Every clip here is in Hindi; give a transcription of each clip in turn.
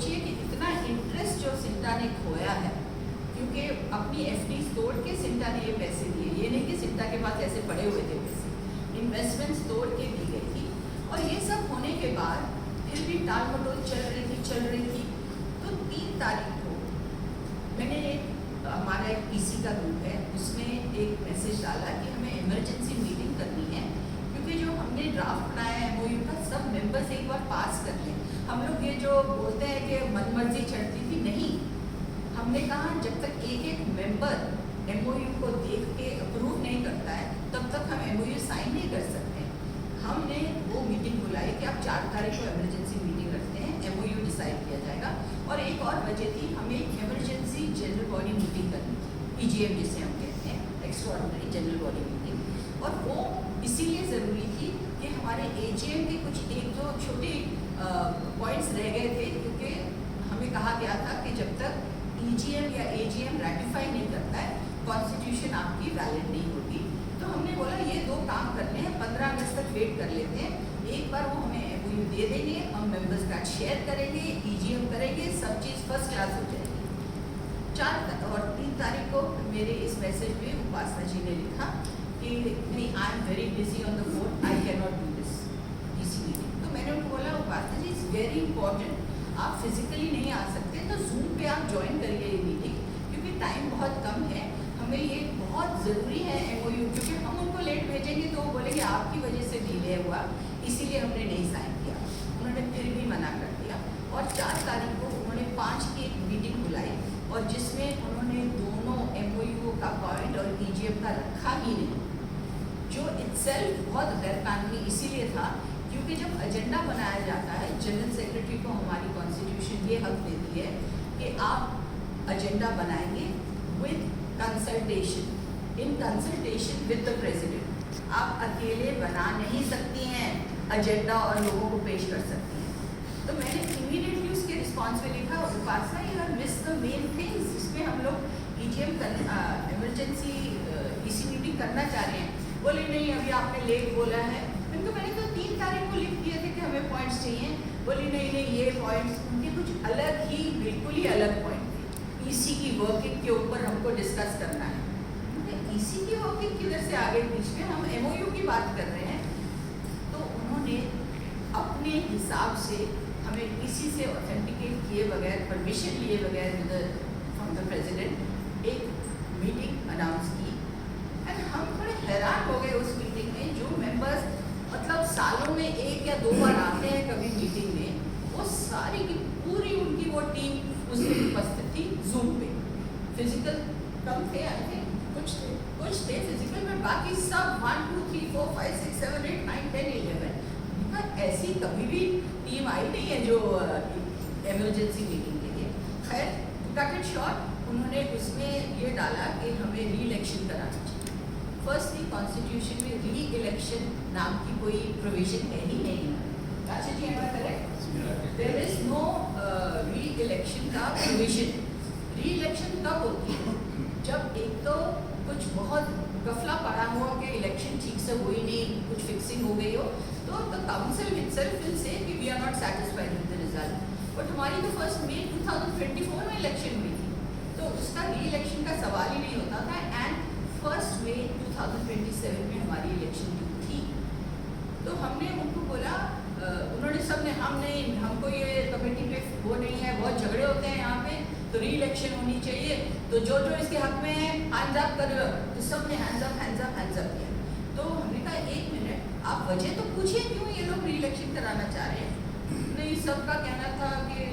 सोचिए कि इतना इंटरेस्ट जो सिंटा ने खोया है, क्योंकि अपनी एफडी तोड़ के सिंटा ने ये पैसे दिए, ये नहीं कि सिंटा के पास ऐसे पड़े हुए थे पैसे, इन्वेस्टमेंट्स तोड़ के दी गई थी। और ये सब होने के बाद फिर भी टाल मटोल चल रही थी। तो 3 तारीख को मैंने हमारा एक पीसी का ग्रुप है, उसमें एक मैसेज डाला कि हमें इमरजेंसी मीटिंग करनी है, क्योंकि जो हमने ड्राफ्ट बनाया है एमओयू का, सब मेंबर्स एक बार पास कर लें। हम लोग ये जो बोलते हैं कि मनमर्जी चढ़ती थी, नहीं, हमने कहा जब तक एक मेंबर एमओयू को देख के अप्रूव नहीं करता है तब तक हम एमओयू साइन नहीं कर सकते। हमने वो मीटिंग बुलाई कि आप 4 तारीख को इमरजेंसी मीटिंग रखते हैं, एमओयू डिसाइड किया जाएगा। और एक और वजह थी, हमें इमरजेंसी जनरल बॉडी मीटिंग करनी थी, ईजीएम जिसे हम कहते हैं, एक्स्ट्राऑर्डिनरी जनरल बॉडी मीटिंग। और वो इसीलिए ज़रूरी थी कि हमारे एजीएम के कुछ एक दो छोटे पॉइंट्स रह गए थे, क्योंकि हमें कहा गया था कि जब तक ईजीएम या एजीएम रेटिफाई नहीं करता है, कॉन्स्टिट्यूशन आपकी वैलिड नहीं होगी। तो हमने बोला ये 2 काम करने हैं, 15 अगस्त तक वेट कर लेते हैं, एक बार वो हमें एमओयू दे देंगे, हम मेंबर्स का शेयर करेंगे, ईजीएम करेंगे, सब चीज़ फर्स्ट क्लास हो जाएगी। 4 और 3 तारीख को मेरे इस मैसेज में उपासना जी ने लिखा कि नहीं, I am very busy on the phone, I can not do this PC meeting. तो मैंने उनको बोला उपासना जी, इट्स वेरी इंपॉर्टेंट, आप फिजिकली नहीं आ सकते तो जूम पे आप ज्वाइन करिए ये मीटिंग, क्योंकि टाइम बहुत कम है, हमें ये बहुत ज़रूरी है एमओयू, क्योंकि हम उनको लेट भेजेंगे तो वो बोलेंगे आपकी वजह से डिले हुआ, इसीलिए हमने नहीं साइन किया। उन्होंने फिर भी मना कर दिया। और 4 तारीख को उन्होंने 5 की एक मीटिंग बुलाई, और जिसमें उन्होंने दोनों एमओयू का पॉइंट और ईजीएम का रखा ही नहीं, जो इटसेल्फ बहुत गैरकानूनी इसीलिए था क्योंकि जब एजेंडा बनाया जाता है, जनरल सेक्रेटरी को हमारी कॉन्स्टिट्यूशन ये हक देती है कि आप एजेंडा बनाएंगे with consultation, in consultation with the president. आप अकेले बना नहीं सकती हैं एजेंडा और लोगों को पेश कर सकती हैं। तो मैंने इमीडिएटली उसके रिस्पॉन्स में लिखा, Upasana you have miss the main things, जिसमें हम लोग ईजीएम इमरजेंसी पीसी मीटिंग करना चाह रहे हैं। बोले नहीं, अभी आपने लेट बोला है। उनको मैंने तो 3 तारीख को लिख दिए थे कि हमें पॉइंट्स चाहिए। बोली नहीं, ये पॉइंट्स उनके कुछ अलग ही, बिल्कुल ही अलग पॉइंट थे। ईसी की वर्किंग के ऊपर हमको डिस्कस करना है। ईसी की वर्किंग किधर से आगे बीच में, हम एमओयू की बात कर रहे हैं। तो उन्होंने अपने हिसाब से हमें किसी से ऑथेंटिकेट किए बगैर, परमिशन लिए बगैर फ्रॉम द प्रेसिडेंट एक मीटिंग अनाउंस की। एंड हम थोड़े हैरान हो गए उस मीटिंग में। जो मेंबर्स मतलब सालों में 1 या 2 बार आते हैं कभी मीटिंग में, वो सारी की पूरी उनकी वो टीम उस दिन उपस्थित थी जूम पे। फिजिकल कम थे, आई थिंक कुछ थे फिजिकल में, बाकी सब 1 2 3 4 5 6 7 8 9 10 11। ऐसी कभी भी टीम आई नहीं है जो इमरजेंसी मीटिंग के लिए। खैर, कट इट शॉर्ट, उन्होंने उसमें ये डाला कि हमें री इलेक्शन कराना चाहिए। फर्स्टली कॉन्स्टिट्यूशन में री इलेक्शन नाम की कोई प्रोविजन है ही नहीं। Raja ji, am I correct? There is no re election का प्रोविजन। री इलेक्शन कब होती है? जब एक तो कुछ बहुत गफला पड़ा हुआ कि इलेक्शन ठीक से हुई नहीं, कुछ फिक्सिंग हो गई हो, तो the council itself will say कि we are not satisfied with the result. But हमारी तो 1 मई 2024 में इलेक्शन हुई थी, तो उसका री इलेक्शन का सवाल ही नहीं होता था। एंड 1 मई 2027 में हमारी इलेक्शन थी। तो हमने उनको बोला, उन्होंने सबने, हमको ये कमेटी पे वो नहीं है, बहुत झगड़े होते हैं यहाँ पे, तो री इलेक्शन होनी चाहिए, तो जो इसके हक में है हैंड्स अप कर। तो सबने हैंड्स अप किया। तो हमने कहा 1 मिनट, आप वजह तो पूछिए क्यों ये लोग री इलेक्शन कराना चाह रहे हैं। नहीं, सबका कहना था कि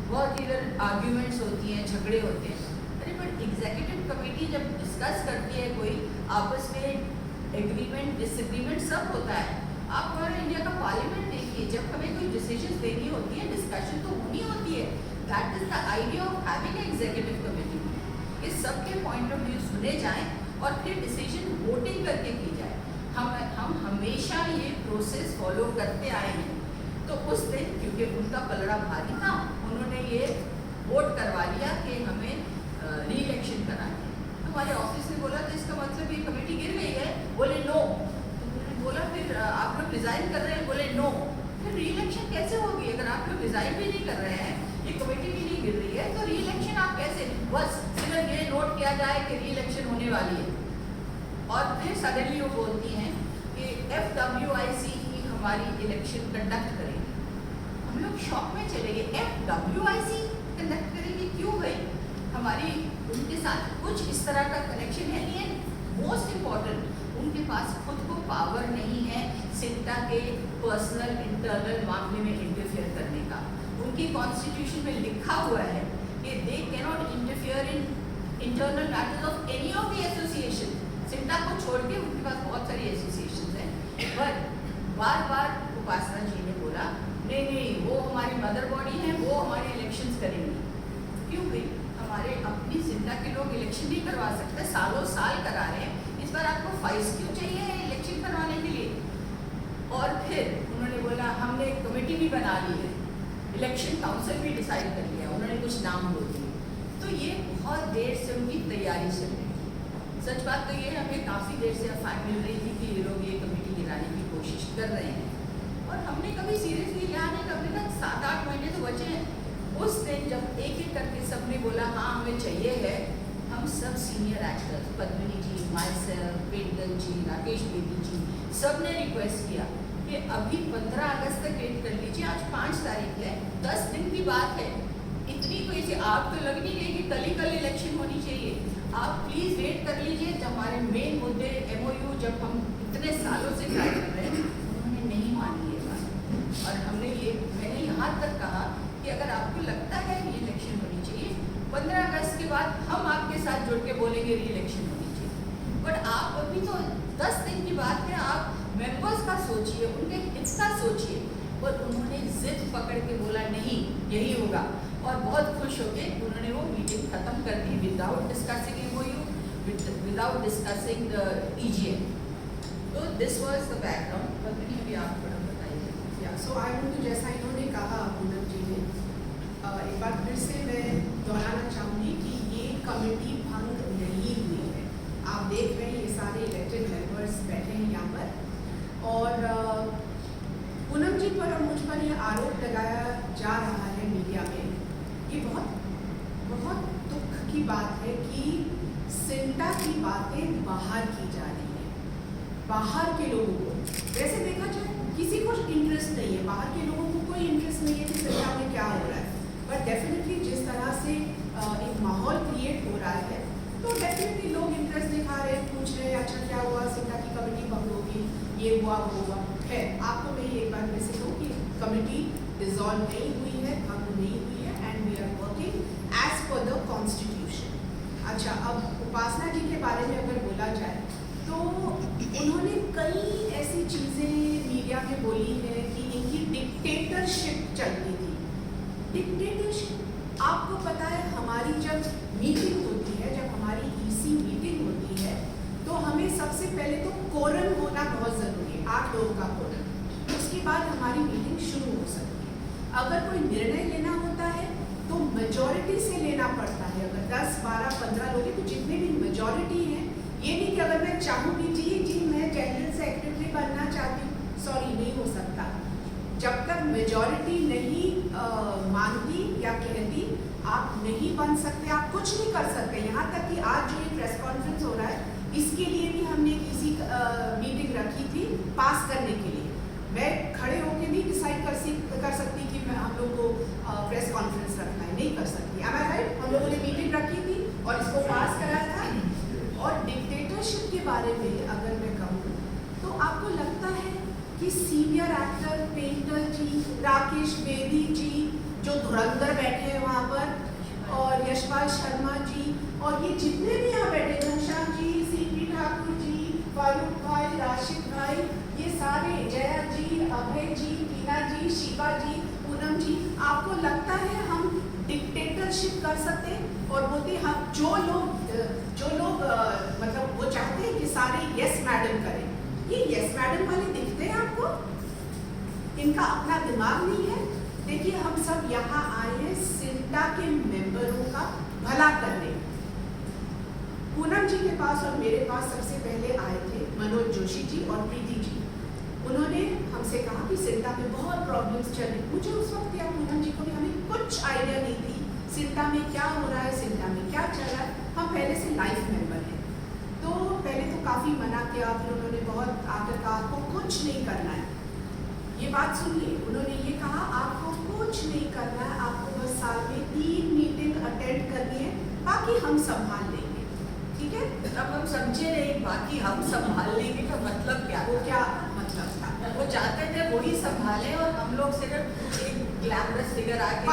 बहुत इधर आर्ग्यूमेंट्स होती हैं, झगड़े होते हैं। अरे बट एग्जीक्यूटिव कमेटी जब डिस्कस करती है, कोई आपस में एग्रीमेंट डिसएग्रीमेंट सब होता है। आप हमारे इंडिया का पार्लियामेंट देखिए, जब हमें कोई डिसीजन देनी होती है, डिस्कशन तो होनी होती है। That is the idea of having executive committee, कि सबके पॉइंट ऑफ व्यू सुने जाएं और फिर डिसीजन वोटिंग करके की जाए। हम हमेशा ये प्रोसेस फॉलो करते आए हैं। तो उस दिन क्योंकि उनका पलड़ा भारी था, उन्होंने ये वोट करवा लिया कि हमें री इलेक्शन कराना है। हमारे ऑफिस ने बोला तो इसका मतलब ये कमेटी गिर गई है। बोले नो। तो उन्होंने बोला फिर आप लोग रिजाइन कर रहे हैं? बोले नो। फिर री इलेक्शन कैसे होगी अगर आप लोग रिजाइन भी नहीं कर रहे हैं? ये कमेटी भी नहीं गिर रही है, तो री इलेक्शन आप कैसे, बस सिर्फ ये नोट किया जाए कि री इलेक्शन होने वाली है और फिर सडनली वो बोलती हैं कि FWIC ही हमारी इलेक्शन कंडक्ट करेगी। हम लोग शॉक में चले गए, FWIC कंडक्ट करेगी, क्यों भाई? हमारी उनके साथ कुछ इस तरह का कनेक्शन है नहीं है। मोस्ट इम्पॉर्टेंट, उनके पास खुद को पावर नहीं है सिंटा के पर्सनल इंटरनल मामले में इंटरफेयर करने का। उनकी कॉन्स्टिट्यूशन में लिखा हुआ है कि they can not interfere in internal matters of any of the association. CINTAA को छोड़ के उनके पास बहुत सारी एसोसिएशन हैं, बट बार बार उपासना जी ने बोला नहीं नहीं, वो हमारी मदर बॉडी है, वो हमारे इलेक्शंस करेंगी। क्यों भाई? हमारे अपनी सिंटा के लोग इलेक्शन नहीं करवा सकते, सालों साल करा रहे हैं, इस बार आपको फाइल्स क्यों चाहिए है इलेक्शन करवाने के लिए? और फिर उन्होंने बोला हमने एक कमेटी भी बना ली है, इलेक्शन काउंसिल भी डिसाइड कर लिया, उन्होंने कुछ नाम बोल दिए। तो ये बहुत देर से उनकी तैयारी चल रही थी। सच बात तो ये हमें काफ़ी देर से अफवाह मिल रही थी कि ये लोग ये कमेटी गिराने की कोशिश कर रहे हैं, और हमने कभी सीरियसली लिया नहीं। कभी तक 7-8 महीने तो बचे हैं। उस दिन जब एक एक करके सबने बोला हाँ हमें चाहिए है, हम सब senior actors, Padmini ji, myself, Paintal ji, Rakesh Bedi ji, सब ने रिक्वेस्ट किया कि अभी 15 अगस्त तक वेट कर लीजिए, आज 5 तारीख है, 10 दिन की बात है। इतनी कोई सी आग तो लग नहीं रही कि कल इलेक्शन होनी चाहिए। आप प्लीज़ वेट कर लीजिए, जब हमारे मेन मुद्दे MOU जब हम इतने सालों से ट्राई कर रहे हैं, उन्होंने नहीं मानी ये बात। और मैंने यहाँ तक कहा कि अगर आपको लगता है री इलेक्शन होनी चाहिए, 15 अगस्त के बाद हम आपके साथ जुड़ के बोलेंगे री इलेक्शन होनी चाहिए। बट आप अभी तो 10 दिन की बात है, आप मेंबर्स का सोचिए, उनके हित का सोचिए। और उन्होंने जिद पकड़ के बोला नहीं यही होगा, और बहुत खुश हो गए उन्होंने वो मीटिंग खत्म कर दी without discussing MOU, without discussing the EGM। तो दिस वाज द बैकग्राउंड। पत्नी भी आप थोड़ा बताइए। सो आई वांट टू, जैसा इन्होंने कहा पूनम जी ने, एक बार फिर से मैं दोहराना चाहूँगी कि ये कमेटी भंग नहीं हुई है। आप देख रहे हैं ये सारे इलेक्टेड मेंबर्स बैठे हैं यहाँ पर, और पूनम जी पर और मुझ पर यह आरोप लगाया जा रहा है मीडिया में। ये बहुत दुख की बात है कि सिंटा की बातें बाहर की जा रही है, बाहर के लोगों को। वैसे देखा जाए किसी को इंटरेस्ट नहीं है, बाहर के लोगों को कोई इंटरेस्ट नहीं है कि सिंटा में क्या हो रहा है, बट डेफिनेटली जिस तरह से एक माहौल क्रिएट हो रहा है, तो डेफिनेटली लोग इंटरेस्ट दिखा रहे हैं, पूछ रहे हैं अच्छा क्या हुआ, सिंटा की कमेटी भंग होगी, ये हुआ वो हुआ है। आपको मैं एक बार वैसे कहूँ कि कमेटी डिसॉल्व नहीं हुई है, भंग नहीं हुई है, and we are working as per the constitution. अच्छा, अब उपासना जी के बारे में अगर बोला जाए तो उन्होंने कई ऐसी चीज़ें मीडिया में बोली है कि इनकी डिक्टेटरशिप चलती थी। डिक्टेटरशिप, आपको पता है हमारी जब मीटिंग होती है, जब हमारी EC मीटिंग होती है, तो हमें सबसे पहले तो कोरम होना बहुत ज़रूरी है, 8 लोगों का कोरम। उसके बाद हमारी मीटिंग शुरू हो सकती है। अगर कोई निर्णय लेना होता है तो मेजॉरिटी से लेना पड़ता है। अगर 10, 12, 15 लोग हैं तो जितने भी मेजॉरिटी हैं, ये नहीं कि अगर मैं चाहूँगी जी मैं जनरल सेक्रेटरी बनना चाहती हूँ, सॉरी नहीं हो सकता। जब तक मेजॉरिटी नहीं मानती या कहती, आप नहीं बन सकते, आप कुछ नहीं कर सकते। यहाँ तक कि आज जो ये प्रेस कॉन्फ्रेंस हो रहा है, इसके लिए भी हमने किसी मीटिंग रखी थी पास करने के लिए। मैं खड़े होकर नहीं डिसाइड कर सकती कि मैं हम लोग को प्रेस कॉन्फ्रेंस रखना है, नहीं कर सकती। am I right? हम लोगों ने मीटिंग रखी थी और इसको पास कराया था। और डिक्टेटरशिप के बारे में अगर मैं कहूँ तो आपको लगता है कि सीनियर एक्टर पेंटर जी, राकेश बेदी जी जो धुरंधर बैठे हैं वहाँ पर, और यशपाल शर्मा जी, और ये जितने भी यहाँ बैठे, घनश्याम जी, CP ठाकुर जी, फारूक भाई, राशिद भाई, ये सारे, जया जी, अभय जी, टीना जी, शिवा जी, पूनम जी, आपको लगता है हम डिक्टेटरशिप कर सकते? और बोलते हम जो लोग मतलब वो चाहते हैं कि सारे यस मैडम करें, ये यस मैडम वाले दिखते हैं आपको? इनका अपना दिमाग नहीं है? देखिए, हम सब यहाँ आए हैं सिंटा के मेंबरों का भला करने। पूनम जी के पास और मेरे पास सबसे पहले आए थे मनोज जोशी जी और प्रीति जी। उन्होंने हमसे कहा कि सिंटा में बहुत प्रॉब्लम्स चल रही। मुझे उस वक्त या पूनम जी को भी हमें कुछ कुछ आइडिया नहीं थी सिंटा में क्या हो रहा है, सिंटा में क्या चल रहा है। हम पहले से लाइफ मेंबर हैं, तो पहले तो काफ़ी मना किया, फिर उन्होंने बहुत आकर कहा आपको कुछ नहीं करना है। ये बात सुनिए, उन्होंने ये कहा आपको कुछ नहीं करना है, आपको बस साल में 3 मीटिंग अटेंड करनी है, बाकी हम संभाल लेंगे, ठीक है। तब हम समझे नहीं बाकी हम संभाल लेंगे का मतलब क्या वो था? क्या मतलब था? वो चाहते थे वही संभाले और हम लोग सिर्फ एक ग्लैमरस फिगर आके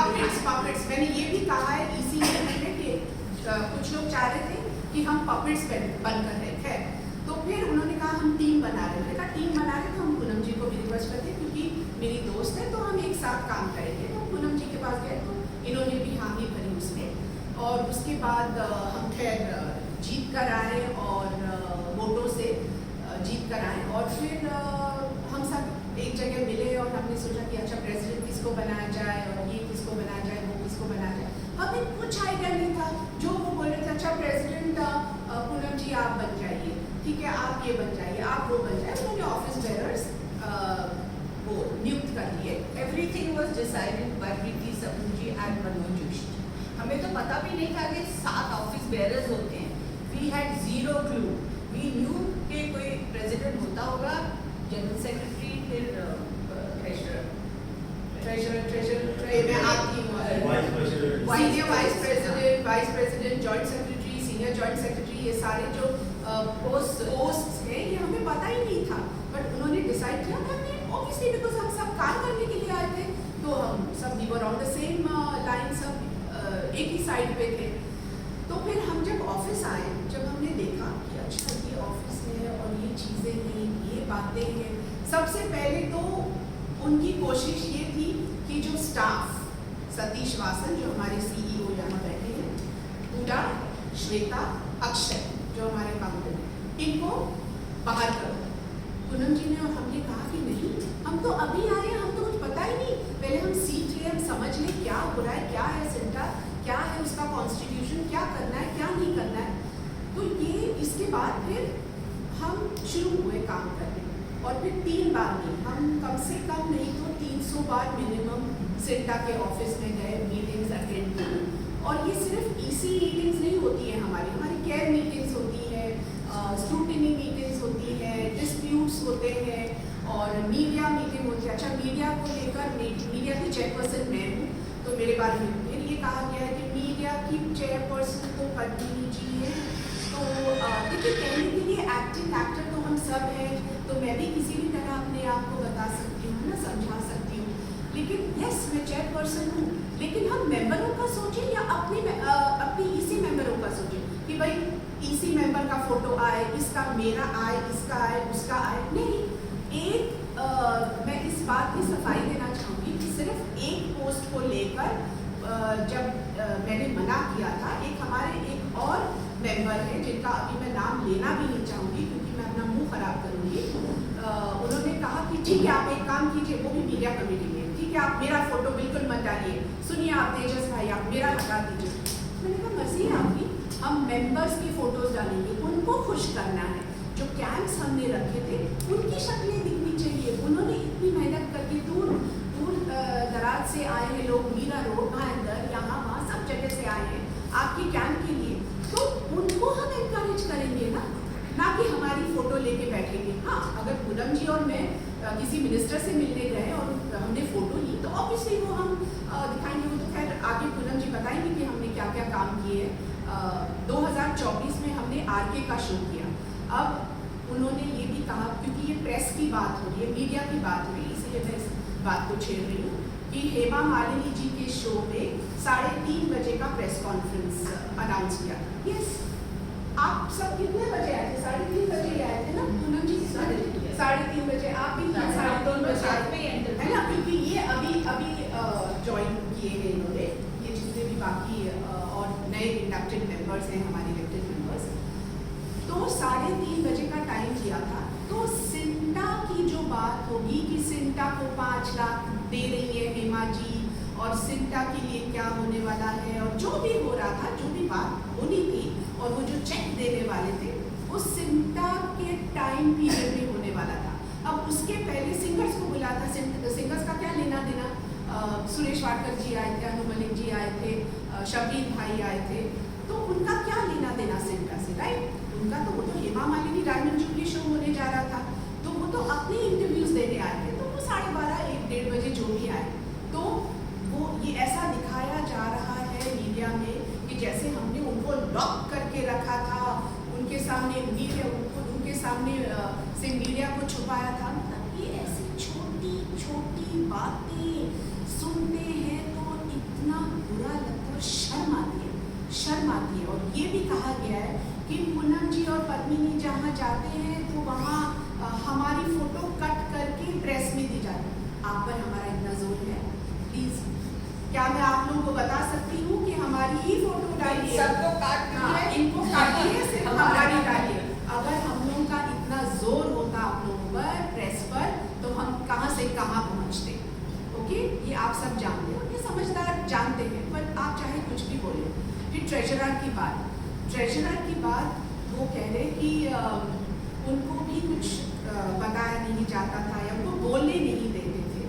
पपेट्स मैंने ये भी कहा है इसी में कि कुछ लोग चाह रहे थे कि हम पपेट्स बनकर रहे थे। तो फिर उन्होंने कहा हम टीम बना रहे हैं। मैंने कहा टीम बना रहे तो हम पूनम जी को भी रिक्वेस्ट करते क्योंकि मेरी दोस्त है, तो हम एक साथ काम करेंगे। तो पूनम जी के पास गए तो इन्होंने भी हामी भरी उसमें, और उसके बाद हम खैर जीत कर आए और वोटों से जीत कर आए, और फिर हम सब एक जगह मिले और हमने सोचा कि अच्छा प्रेसिडेंट किसको बनाया जाए, और ये किसको बनाया जाए, वो किसको बनाया जाए। हमें कुछ आइडिया नहीं था। जो वो बोल रहे थे अच्छा प्रेसिडेंट पूनम जी आप बन जाइए, ठीक है, आप ये बन जाइए, आप वो बन जाइए। उन्होंने ऑफिस बेयरर्स वो नियुक्त कर लिए। Everything was decided by Preeti सबूजी एंड मनोज जोशी। हमें तो पता भी नहीं था कि 7 ऑफिस बेयरर्स होते हैं। We had zero clue. We knew कि कोई प्रेसिडेंट होता होगा, जनरल सेक्रेटरी, फिर ट्रेजरर मैं आपकी vice president, joint secretary, senior joint secretary, ये सारे जो पोस्ट हैं ये हमें पता ही नहीं था। बट उन्होंने डिसाइड किया, हमने ऑब्वियसली बिकॉज हम सब काम करने के लिए आए थे, तो हम सब we were on the same line, सब एक ही साइड पे थे। तो फिर हम जब ऑफिस आए, जब हमने देखा कि अच्छा ये ऑफिस है और ये चीज़ें हैं, ये बातें हैं, सबसे पहले तो उनकी कोशिश ये थी कि जो स्टाफ, सतीश वासन जो हमारे CEO यहाँ बैठे हैं, पूजा, श्वेता, अक्षय जो हमारे अकाउंटेंट हैं, इनको बाहर करो। पूनम जी ने और हमने कहा कि नहीं, हम तो अभी आए हैं, हम तो कुछ पता ही नहीं, पहले हम सीख लें, हम समझ लें क्या हो रहा है, क्या है सेंटा, क्या है उसका कॉन्स्टिट्यूशन, क्या करना है, क्या नहीं करना है। तो ये इसके बाद फिर हम शुरू हुए काम करने, और फिर 3 बार नहीं, हम कम से कम नहीं तो 300 बार मिनिमम सेंटा के ऑफिस में गए, मीटिंग्स अटेंड की। और ये सिर्फ EC मीटिंग्स नहीं होती है, हमारी केयर मीटिंग्स होती है, स्क्रूटिनी मीटिंग्स होती है, डिस्प्यूट्स होते हैं, और मीडिया मीटिंग होती है। अच्छा मीडिया को लेकर, मीडिया की चेयरपर्सन मैं हूँ, तो मेरे बारे में फिर ये कहा गया है कि मीडिया की चेयरपर्सन तो पद्मिनी जी है। तो देखिए कहने के लिए एक्टिंग एक्टर तो हम सब हैं, तो मैं भी किसी भी तरह अपने आप को बता सकती हूँ ना, समझा सकती हूँ, लेकिन यस मैं चेयरपर्सन हूँ। लेकिन हम मेंबरों का सोचें या अपनी EC मेंबरों का सोचें कि भाई EC मेंबर का फोटो आए, इसका मेरा आए, इसका आए, उसका आए, नहीं। मैं इस बात की सफाई देना चाहूँगी कि सिर्फ एक पोस्ट को लेकर जब मैंने मना किया था, हमारे एक और मेंबर है जिनका अभी मैं नाम लेना भी नहीं चाहूँगी क्योंकि मैं अपना मुंह खराब करूँगी, उन्होंने कहा कि ठीक है आप एक काम कीजिए, वो भी मीडिया कमेटी में, ठीक है आप मेरा फोटो बिल्कुल मत डालिए, सुनिए आप तेजस भाई आप मेरा हटा दीजिए। मैंने कहा मर्जी है आपकी, हम मेंबर्स की फोटोज डालेंगे, उनको खुश करना है। जो कैंप्स हमने रखे थे उनकी शक्लें दिखनी चाहिए। उन्होंने इतनी मेहनत करके दूर दराज से आए हैं लोग, मीरा रोड, भाईंदर, यहाँ वहाँ सब जगह से आए हैं आपकी कैंप के लिए, तो उनको हम एनकरेज करेंगे ना कि हमारी फोटो लेके बैठेंगे। हाँ अगर पूनम जी और मैं किसी मिनिस्टर से मिलने गए और हमने फोटो ली तो ऑब्वियसली वो हम दिखाएंगे, वो तो खैर आगे पूनम जी बताएंगे कि हमने क्या क्या काम किए हैं। 2024 में हमने RK का शो किया। अब उन्होंने ये भी कहा, क्योंकि ये प्रेस की बात हो रही है, मीडिया की बात हो रही है, इसलिए मैं इस बात को छेड़ रही हूँ कि हेमा मालिनी जी के शो में 3:30 बजे का प्रेस कॉन्फ्रेंस अनाउंस किया। यस आप सब कितने बजे आए थे? 3:30 बजे आए थे ना पूनम जी? 3:30 बजे आप भी 2:30 बजे है ना, क्योंकि ये अभी ज्वाइन किए हैं इन्होंने, ये जितने भी बाकी और नए इंडक्टेड मेंबर्स हैं हमारे इलेक्टेड मेंबर्स। तो 3:30 बजे का टाइम दिया था। तो सिंटा की जो बात होगी कि सिंटा को 5 लाख दे रही है हेमा जी और सिंटा के लिए क्या होने वाला है, और जो भी हो रहा था, जो भी बात होनी थी, और वो जो चेक देने वाले थे वो सिंटा के टाइम पीरियड में होने वाला था। अब उसके पहले सिंगर्स को बुला था, सिंगर्स का क्या लेना देना, सुरेश वाडकर जी आए थे, अनु मलिक जी आए थे, शबीर भाई आए थे, तो उनका क्या लेना देना सिमटा से, राइट? उनका तो वो तो Hema Malini diamond jubilee show होने जा रहा था, तो वो तो अपने इंटरव्यूज देने आए थे, तो वो 12:30 1-1:30 बजे जो भी आए, तो वो ये ऐसा दिखाया जा रहा है मीडिया में कि जैसे हमने उनको लॉक करके रखा था, उनके सामने उनके सामने से मीडिया को छुपाया था। मतलब ये ऐसी छोटी छोटी बातें सुनते हैं तो इतना बुरा लगता है, शर्म आती है। और ये भी कहा गया है कि पूनम जी और पद्मिनी जहाँ जाते हैं तो वहाँ हमारी फोटो कट करके प्रेस में दी जाती है। आप पर हमारा इतना जोर है, प्लीज क्या मैं आप लोगों को बता सकती हूँ कि हमारी ही फोटो डालिए, सबको काट दिया, इनको काटिए, सिर्फ हमारी डालिए। अगर हम लोगों का इतना जोर होता आप लोगों पर, प्रेस पर, तो हम कहाँ से कहाँ पहुँचते। ओके, ये आप सब जानते हो, ये समझदार जानते हैं, पर आप चाहे कुछ भी बोले। फिर ट्रेजरर की बात वो कह रहे कि उनको भी कुछ बताया नहीं जाता था या उनको बोलने नहीं देते थे।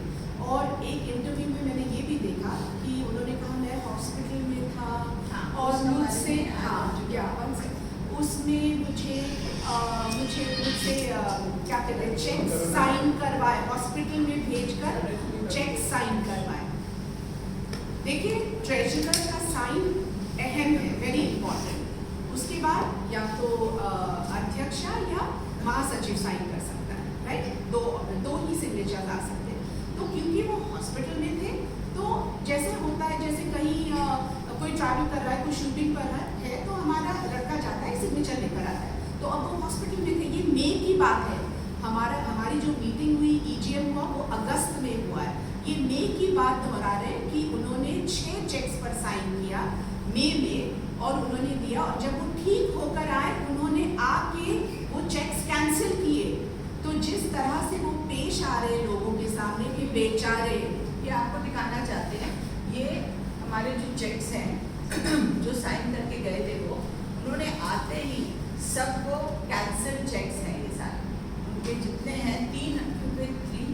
और एक इंटरव्यू में मैंने ये भी देखा कि उन्होंने कहा मैं हॉस्पिटल में था और मुझसे उसमें मुझे क्या कहते हैं, चेक साइन करवाए, हॉस्पिटल में भेजकर चेक साइन करवाए। देखिए, ट्रेजरर का साइन अहम है, वेरी इंपॉर्टेंट। उसके बाद या तो अध्यक्षा या महासचिव साइन कर सकता है, राइट? दो ही सिग्नेचर आ सकते हैं। तो क्योंकि वो हॉस्पिटल में थे, तो जैसे होता है, जैसे कहीं कोई ट्रैवल कर रहा है, कोई शूटिंग कर रहा है, तो हमारा लड़का जाता है, सिग्नेचर लेकर आता है। तो अब वो हॉस्पिटल में थे, ये मई की बात है। हमारी जो मीटिंग हुई, EGM हुआ, वो अगस्त में हुआ है। ये मई की बात दोहरा रहे हैं कि उन्होंने 6 चेक्स पर साइन किया मई में, और उन्होंने दिया, और जब वो ठीक होकर आए, उन्होंने आके वो चेक्स कैंसिल किए। तो जिस तरह से वो पेश आ रहे लोगों के सामने कि बेचारे, ये आपको दिखाना चाहते हैं, ये हमारे जो चेक्स हैं जो साइन करके गए थे, वो उन्होंने आते ही सबको कैंसिल चेक्स हैं। ये सारे उनके जितने हैं 3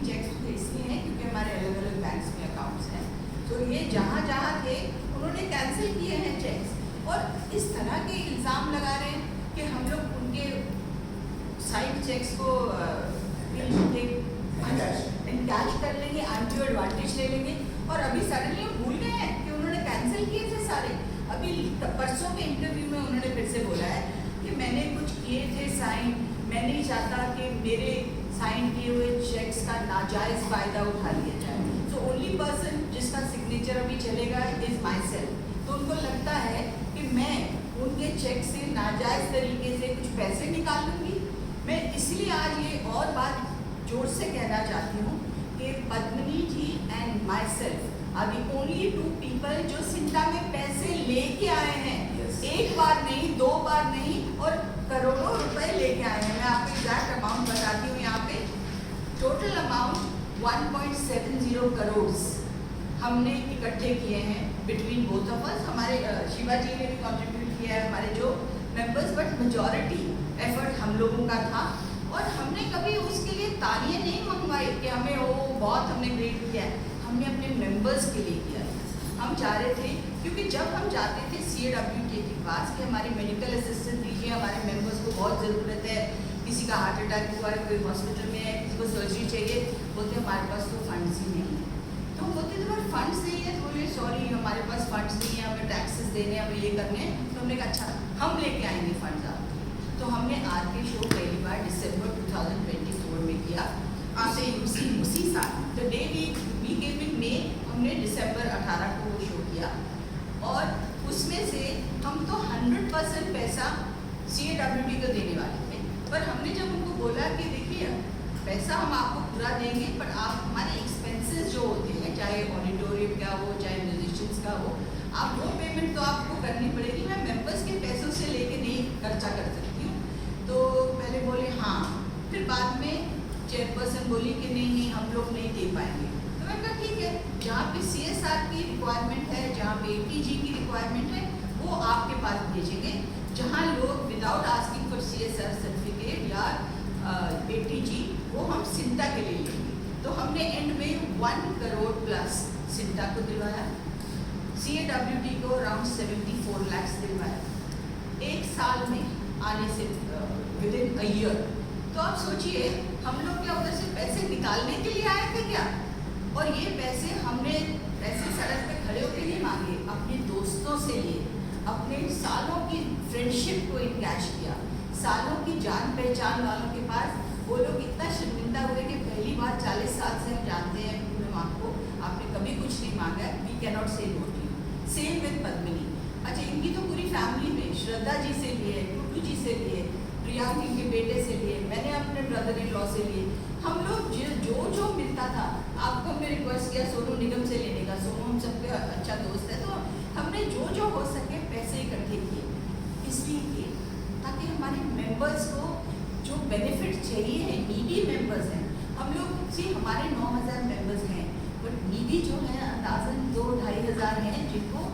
चेक्स तो इसलिए हैं क्योंकि हमारे अलग अलग बैंक्स में अकाउंट्स हैं, तो ये जहाँ जहाँ थे उन्होंने कैंसिल किए हैं चेक्स। और इस तरह के इल्ज़ाम लगा रहे हैं कि हम लोग उनके साइड चेक्स को इनकैश कर लेंगे, अनड्यू एडवांटेज ले लेंगे। और अभी सडनली भूल गए हैं कि उन्होंने कैंसिल किए थे सारे। अभी परसों के इंटरव्यू में उन्होंने फिर से बोला है कि मैंने कुछ किए थे साइन, मैं नहीं चाहता कि मेरे साइन किए हुए चेक्स का नाजायज़ फ़ायदा उठा लिया जाए। सो ओनली पर्सन जिसका सिग्नेचर अभी चलेगा इज़ माई सेल्फ। तो उनको लगता है कि मैं उनके चेक से नाजायज़ तरीके से कुछ पैसे निकाल लूँगी। मैं इसलिए आज ये और बात जोर से कहना चाहती हूँ कि Padmini ji and myself are the only 2 people जो सिंटा में पैसे लेके आए हैं। एक बार नहीं, 2 बार नहीं, और करोड़ों रुपए लेके आए हैं। मैं आपको एग्जैक्ट अमाउंट बताती हूँ। यहाँ पे टोटल अमाउंट 1.70 करोड़ हमने इकट्ठे किए हैं बिटवीन बोथ ऑफ अस। हमारे शिवा जी ने भी कंट्रीब्यूट किया है, हमारे जो मेंबर्स, बट मेजॉरिटी एफर्ट हम लोगों का था। और हमने कभी उसके लिए तालियां नहीं मंगवाई कि हमें बहुत हमने ग्रेट किया है। हमने अपने मेंबर्स के लिए किया है। हम चाह रहे थे, क्योंकि जब हम जाते थे CAWT के पास कि हमारी मेडिकल असिस्टेंट दीजिए, हमारे मेंबर्स को बहुत ज़रूरत है, किसी का हार्ट अटैक हुआ है, कोई हॉस्पिटल में है, किसी को सर्जरी चाहिए, बोलते हमारे पास तो फंड्स ही नहीं है। तो हम बोलते तुम्हारे फंड्स नहीं है, तो बोले सॉरी हमारे पास फंड्स नहीं है, हमें टैक्सेस देने, हमें ये करने हैं। तो हमने कहा अच्छा हम लेके आएंगे फंड्स आपके। तो हमने RK शो पहली बार दिसंबर 2024 में किया, आते उसी साल द डे वी केम इन मई, हमने दिसंबर 18 को वो शो किया। और उसमें से हम तो 100% पैसा CAWT को देने वाले थे, पर हमने जब उनको बोला कि देखिए पैसा हम आपको पूरा देंगे, पर आप हमारे एक्सपेंसेस जो होते हैं, चाहे ऑडिटोरियम का हो, चाहे म्यूजिशियंस का हो, आप वो पेमेंट तो आपको करनी पड़ेगी। मैं मेंबर्स के पैसों से लेके नहीं खर्चा कर सकती हूँ। तो पहले बोले हाँ, फिर बाद में चेयरपर्सन बोली कि नहीं हम लोग नहीं दे पाएंगे। तो मैंने कहा ठीक है, जहाँ पे CSR की रिक्वायरमेंट है, जहाँ पे ATG की रिक्वायरमेंट है, वो आपके पास भेजेंगे। जहाँ लोग without asking for CSR certificate या ATG, वो हम सिंटा के लिए लेंगे। तो हमने एंड में 1 करोड़ प्लस सिंटा को दिलवाया, CAWT को अराउंड 74 लाख दिलवाया एक साल में आने से विदिन अ ईयर। तो आप सोचिए हम लोग क्या उधर से पैसे निकालने के लिए आए थे क्या? और ये पैसे हमने ऐसे सड़क पे खड़े होकर नहीं मांगे, अपने दोस्तों से लिए, अपने सालों की फ्रेंडशिप को इनकैश किया, सालों की जान पहचान वालों के पास। वो लोग इतना शर्मिंदा हुए कि पहली बार 40 साल से हम जानते हैं पूनम आपको, आपने कभी कुछ नहीं मांगा है, वी कैन नॉट से नो टू यू। Same with Padmini. अच्छा, इनकी तो पूरी फैमिली में श्रद्धा जी से लिए, टुटू जी से लिए, प्रियांक इनके बेटे से लिए, मैंने अपने ब्रदर इन लॉ से लिए। हम लोग जो मिलता था, आपको हमने रिक्वेस्ट किया सोनू निगम से लेने का, सोनू हम सबके अच्छा दोस्त है, तो हमने जो हो सके पैसे इकट्ठे किए, इसलिए किए ताकि हमारे मेंबर्स को जो बेनिफिट चाहिए है, नीडी मेंबर्स हैं हम लोग। सी हमारे 9000 मेंबर्स हैं, बट नीडी जो है अंदाजन 2-2.5 हज़ार हैं जिनको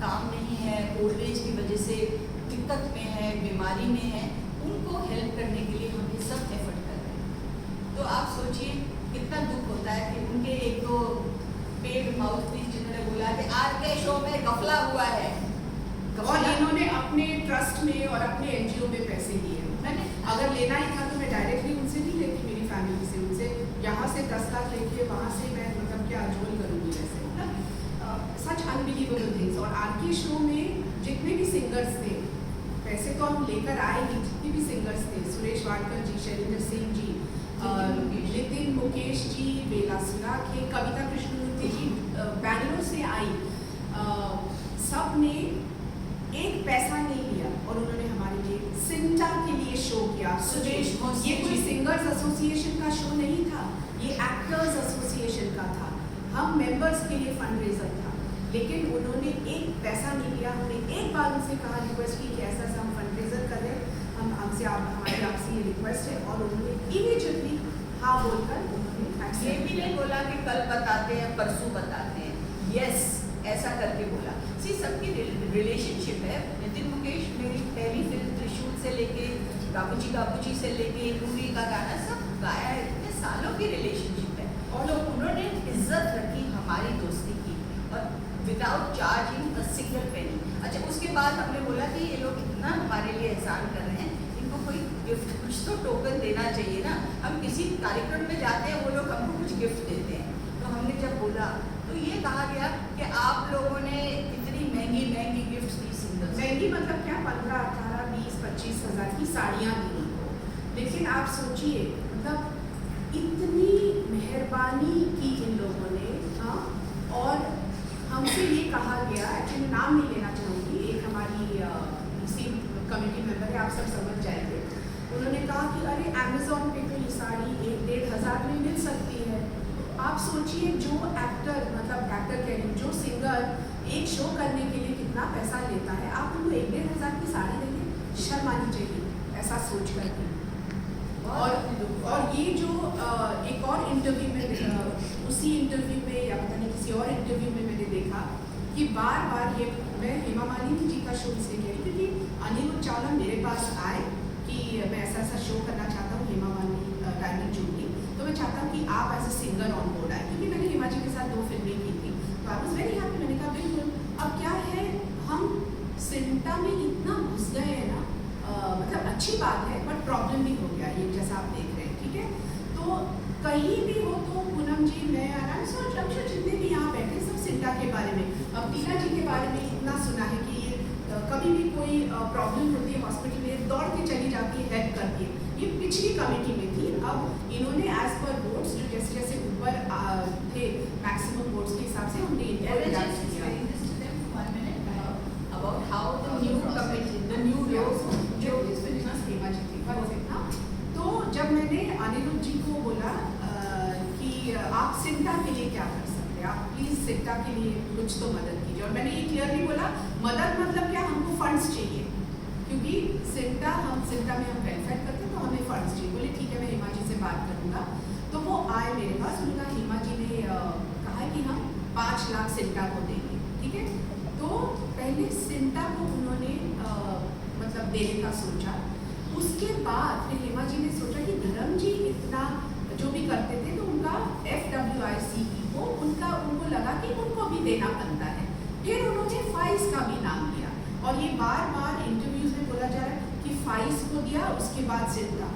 काम नहीं है, ओल्ड एज की वजह से दिक्कत में है, बीमारी में है, उनको हेल्प करने के लिए हम ये सब एफर्ट कर रहे हैं। तो आप सोचिए कितना दुख होता है कि उनके एक तो पेड माउथ पीस जिन्होंने बोला कि आज के शो में गफला हुआ है, और इन्होंने अपने ट्रस्ट में और अपने NGO में पैसे लिए। मैंने अगर लेना ही था तो मैं डायरेक्टली उनसे नहीं लेती, मेरी फैमिली से, उनसे यहाँ से 10 लाख लेके वहाँ से मैं मतलब क्या जोल करूँगी वैसे, मतलब सच अनबिलीवेबल थिंग्स। और आरके शो में जितने भी सिंगर्स थे, पैसे तो हम लेकर आए ही, जितने भी सिंगर्स थे, सुरेश वाडकर जी, शैलेंद्र सिंह जी, नितिन मुकेश जी, बेला सुराखे, कविता कृष्णमूर्ति जी बैंगलोर से आई, सब ने एक पैसा नहीं लिया और उन्होंने हमारे लिए सिंटा के लिए शो किया। सुरेश, ये कोई सिंगर्स एसोसिएशन का शो नहीं था, ये एक्टर्स एसोसिएशन का था, हम मेंबर्स के लिए फंड रेजर था, लेकिन उन्होंने एक पैसा नहीं लिया। हमने एक बार उनसे कहा, रिक्वेस्ट की कि ऐसा हम फंड रेजर कर रहे हैं, हमसे हमारी आपसे ये रिक्वेस्ट है, और उन्होंने इमीडिएटली हाँ बोलकर उन्होंने ये भी नहीं बोला कि कल बताते हैं परसों बताते हैं, यस ऐसा करके बोला। सी सबकी रिलेशनशिप है। नितिन मुकेश मेरी पहली फिल्म त्रिशूल से लेके गाबूजी से लेके रूरी का गाना सब गाया है, इतने सालों की रिलेशनशिप है, और लोग उन्होंने इज्जत रखी हमारी दोस्ती की, और without charging a single penny. अच्छा, उसके बाद हमने बोला कि ये लोग इतना हमारे लिए एहसान कर रहे हैं, इनको कोई गिफ्ट, कुछ तो टोकन देना चाहिए ना। हम किसी कार्यक्रम में जाते हैं, वो लोग हमको कुछ गिफ्ट देते हैं, तो हमने जब बोला तो ये कहा गया कि आप लोगों ने इतनी महंगी गिफ्ट दी सिंगर्स। महंगी मतलब क्या, 15, 18, 20, 25 हज़ार की साड़ियाँ दी उनको। लेकिन आप सोचिए, मतलब इतनी मेहरबानी की इन लोगों ने। हाँ, और हमसे ये कहा गया, एक्चुअली नाम नहीं लेना चाहूँगी, एक हमारी इसी कमेटी मेंबर है, आप सब समझ जाएंगे। उन्होंने कहा कि अरे अमेज़ॉन पे तो ये साड़ी 1-1.5 हज़ार में मिल सकती है। आप सोचिए, जो एक्टर, मतलब एक्टर कह रही, जो सिंगर एक शो करने के लिए कितना पैसा लेता है, आप उनको 1-1.5 हज़ार की साड़ी देंगे, शर्म आनी चाहिए ऐसा सोच करके। और ये जो एक और इंटरव्यू में, उसी इंटरव्यू में या पता नहीं किसी और इंटरव्यू में मैंने देखा कि बार बार ये, मैं हेमा मालिनी जी का शो इसलिए कह रही क्योंकि अनिरुद्ध चावला मेरे पास आए कि मैं ऐसा शो करना चाहता हूँ, हेमा मालिनी डायमंड जुबली, तो मैं चाहता हूँ कि आप as a singer on board आए, क्योंकि मैंने हेमा जी के साथ 2 फिल्में की थी, तो आई वॉज वेरी हैप्पी। मैंने कहा बिल्कुल। अब क्या है, हम सिंटा में इतना घुस गए हैं ना, मतलब अच्छी बात है, बट प्रॉब्लम भी हो गया ये, जैसा आप देख रहे हैं, ठीक है। तो कहीं भी हो तो पूनम जी, मैं आराम सोच लक्ष्य जितने भी यहाँ बैठे सब सिंटा के बारे में, अब टीना जी के बारे में इतना सुना है कि ये कभी भी कोई प्रॉब्लम होती है हॉस्पिटल में दौड़ के चली जाती है, हेल्प करती है। ये पिछली कमेटी में थी, अब इन्होंने एज पर वोट्स जो जैसे जैसे ऊपर थे मैक्सिमम वोट्स के हिसाब से हमने इनको about how the new committee, the new laws, जो इस फिल्म हेमा जी थी, तो जब मैंने अनिरुद्ध जी को बोला कि आप सिंटा के लिए क्या कर सकते हैं, आप प्लीज़ सिंटा के लिए कुछ तो मदद कीजिए, और मैंने ये क्लियरली बोला, मदद मतलब क्या, हमको फंड्स चाहिए, क्योंकि सिंटा में हम वेलफेयर करते हैं, तो हमें फंड्स चाहिए। बोले ठीक है, मैं हेमा जी से बात करूँगा। तो वो आए मेरे पास, उनका हेमा जी ने कहा कि हम 5 लाख सिंटा को देंगे, ठीक है। तो पहले सिंटा को उन्होंने मतलब देने का सोचा, उसके बाद फिर हेमा जी ने सोचा कि धर्म जी इतना जो भी करते थे, तो उनका FWICE वो उनको लगा कि उनको भी देना बनता है। फिर उन्होंने फाइज का भी नाम लिया और ये बार बार इंटरव्यूज में बोला जा रहा है कि फाइज को दिया, उसके बाद सिंटा।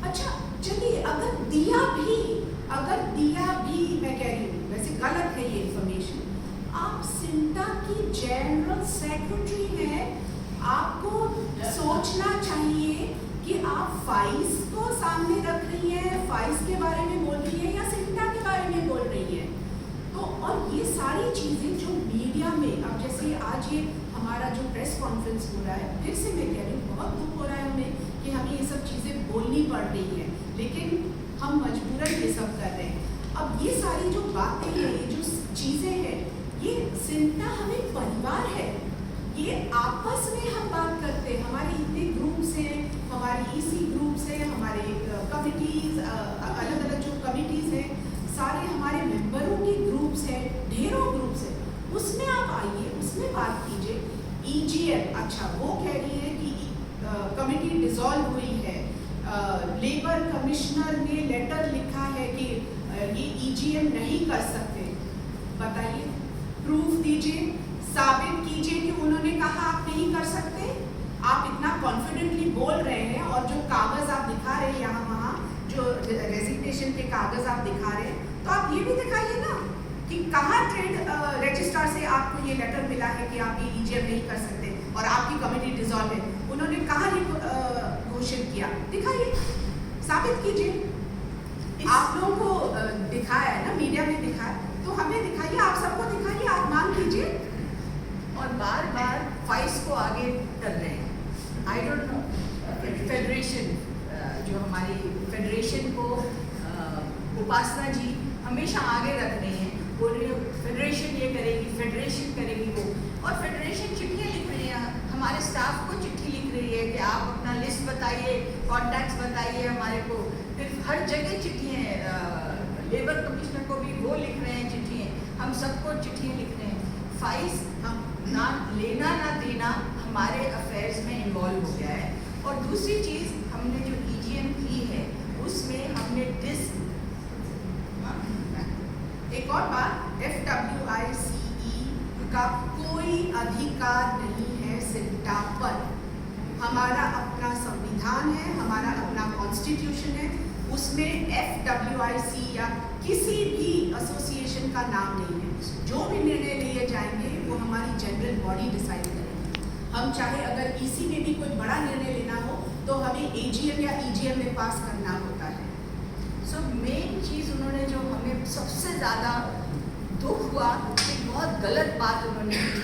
अच्छा चलिए, अगर दिया भी मैं कह रही हूँ, वैसे गलत है ये इंफॉर्मेशन, आप सिंटा की जनरल सेक्रेटरी हैं, आपको सोचना चाहिए कि आप फाइज को सामने रख रही हैं, फाइज के बारे में बोल रही हैं या सिंटा के बारे में बोल रही हैं। तो और ये सारी चीज़ें जो मीडिया में, अब जैसे आज ये हमारा जो प्रेस कॉन्फ्रेंस हो रहा है, फिर से मैं कह रही हूँ बहुत दुख हो रहा है हमें कि हमें ये सब चीज़ें बोलनी पड़ रही हैं, लेकिन हम मजबूरन ये सब कर रहे हैं। अब ये सारी जो बातें हैं, ये जो चीज़ें हैं, ये सिंटा हमें परिवार है, ये आपस में हम बात करते हैं। हमारे इतने ग्रुप्स हैं, हमारे ईसी ग्रुप्स हैं, हमारे कमिटीज़, अलग अलग जो कमिटीज़ हैं, सारे हमारे मेंबरों के ग्रुप्स हैं, ढेरों ग्रुप्स हैं, उसमें आप आइए, उसमें बात कीजिए। EGM, अच्छा वो कह रही है कि कमिटी डिसॉल्व हुई है, लेबर कमिश्नर ने लेटर लिखा है कि ये EGM नहीं कर सकते। बताइए, प्रूफ दीजिए, साबित कीजिए कि उन्होंने कहा आप नहीं कर सकते। आप इतना कॉन्फिडेंटली बोल रहे हैं और जो कागज़ आप दिखा रहे हैं यहाँ वहाँ, जो रेजिग्नेशन के कागज़ आप दिखा रहे हैं, तो आप ये भी दिखाइए ना कि कहाँ ट्रेड रजिस्ट्रार से आपको ये लेटर मिला है कि आप ये EGM नहीं कर सकते और आपकी कमिटी डिसॉल्व है। उन्होंने कहाँ ये घोषित किया, दिखाइए, साबित कीजिए। आप लोगों को दिखाया है ना, मीडिया में दिखाया, तो हमें दिखाइए, आप सबको दिखाइए, आप मांग कीजिए। और बार बार फाइज को आगे कर रहे हैं। आई डोंट नो, फेडरेशन, जो हमारी फेडरेशन को उपासना जी हमेशा आगे रख रहे हैं, बोल रही है फेडरेशन ये करेगी, फेडरेशन करेगी वो, और फेडरेशन चिट्ठियाँ लिख रही है, हमारे स्टाफ को चिट्ठी लिख रही है कि आप अपना लिस्ट बताइए, कॉन्टैक्ट्स बताइए हमारे को। फिर हर जगह चिट्ठियाँ, लेबर कमिश्नर को भी वो लिख रहे हैं चिट्ठियाँ, हम सबको चिट्ठियाँ लिख रहे हैं। फाइज हम ना लेना ना देना हमारे अफेयर्स में इन्वॉल्व हो गया है। और दूसरी चीज़, हमने जो EGM की है उसमें हमने एक और बात, FWICE का कोई अधिकार नहीं है सिंटा पर। हमारा अपना संविधान है, हमारा अपना कॉन्स्टिट्यूशन है, उसमें FWIC या किसी भी एसोसिएशन का नाम नहीं है। जो भी निर्णय लिए जाएंगे वो हमारी जनरल बॉडी डिसाइड करेगी। हम चाहे अगर EC में भी कोई बड़ा निर्णय लेना हो तो हमें AGM या EGM में पास करना होता है। सो मेन चीज़ उन्होंने जो हमें सबसे ज़्यादा दुख हुआ कि बहुत गलत बात उन्होंने की,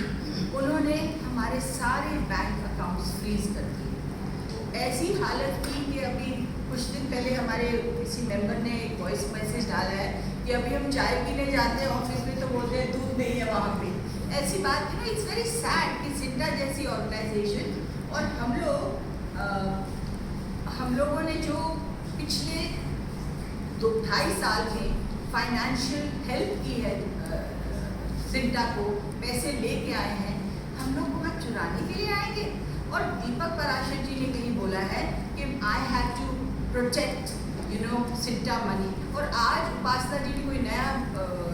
उन्होंने हमारे सारे बैंक अकाउंट्स फ्रीज कर दिए। ऐसी हालत की कि अभी कुछ दिन पहले हमारे किसी मेंबर ने एक वॉइस मैसेज डाला है कि अभी हम चाय पीने जाते हैं ऑफिस में तो बोलते हैं दूध नहीं है वहाँ पे। ऐसी बात है ना, इट्स वेरी सैड कि सिंटा जैसी ऑर्गेनाइजेशन, और हम लोगों ने जो पिछले 2-2.5 साल में फाइनेंशियल हेल्प की है सिंटा को, पैसे लेके आए हैं, हम लोग वहाँ चुराने के लिए आएंगे। और दीपक पराशर जी ने कहीं बोला है कि I have to protect CINTAA money, और आज उपासना जी ने कोई नया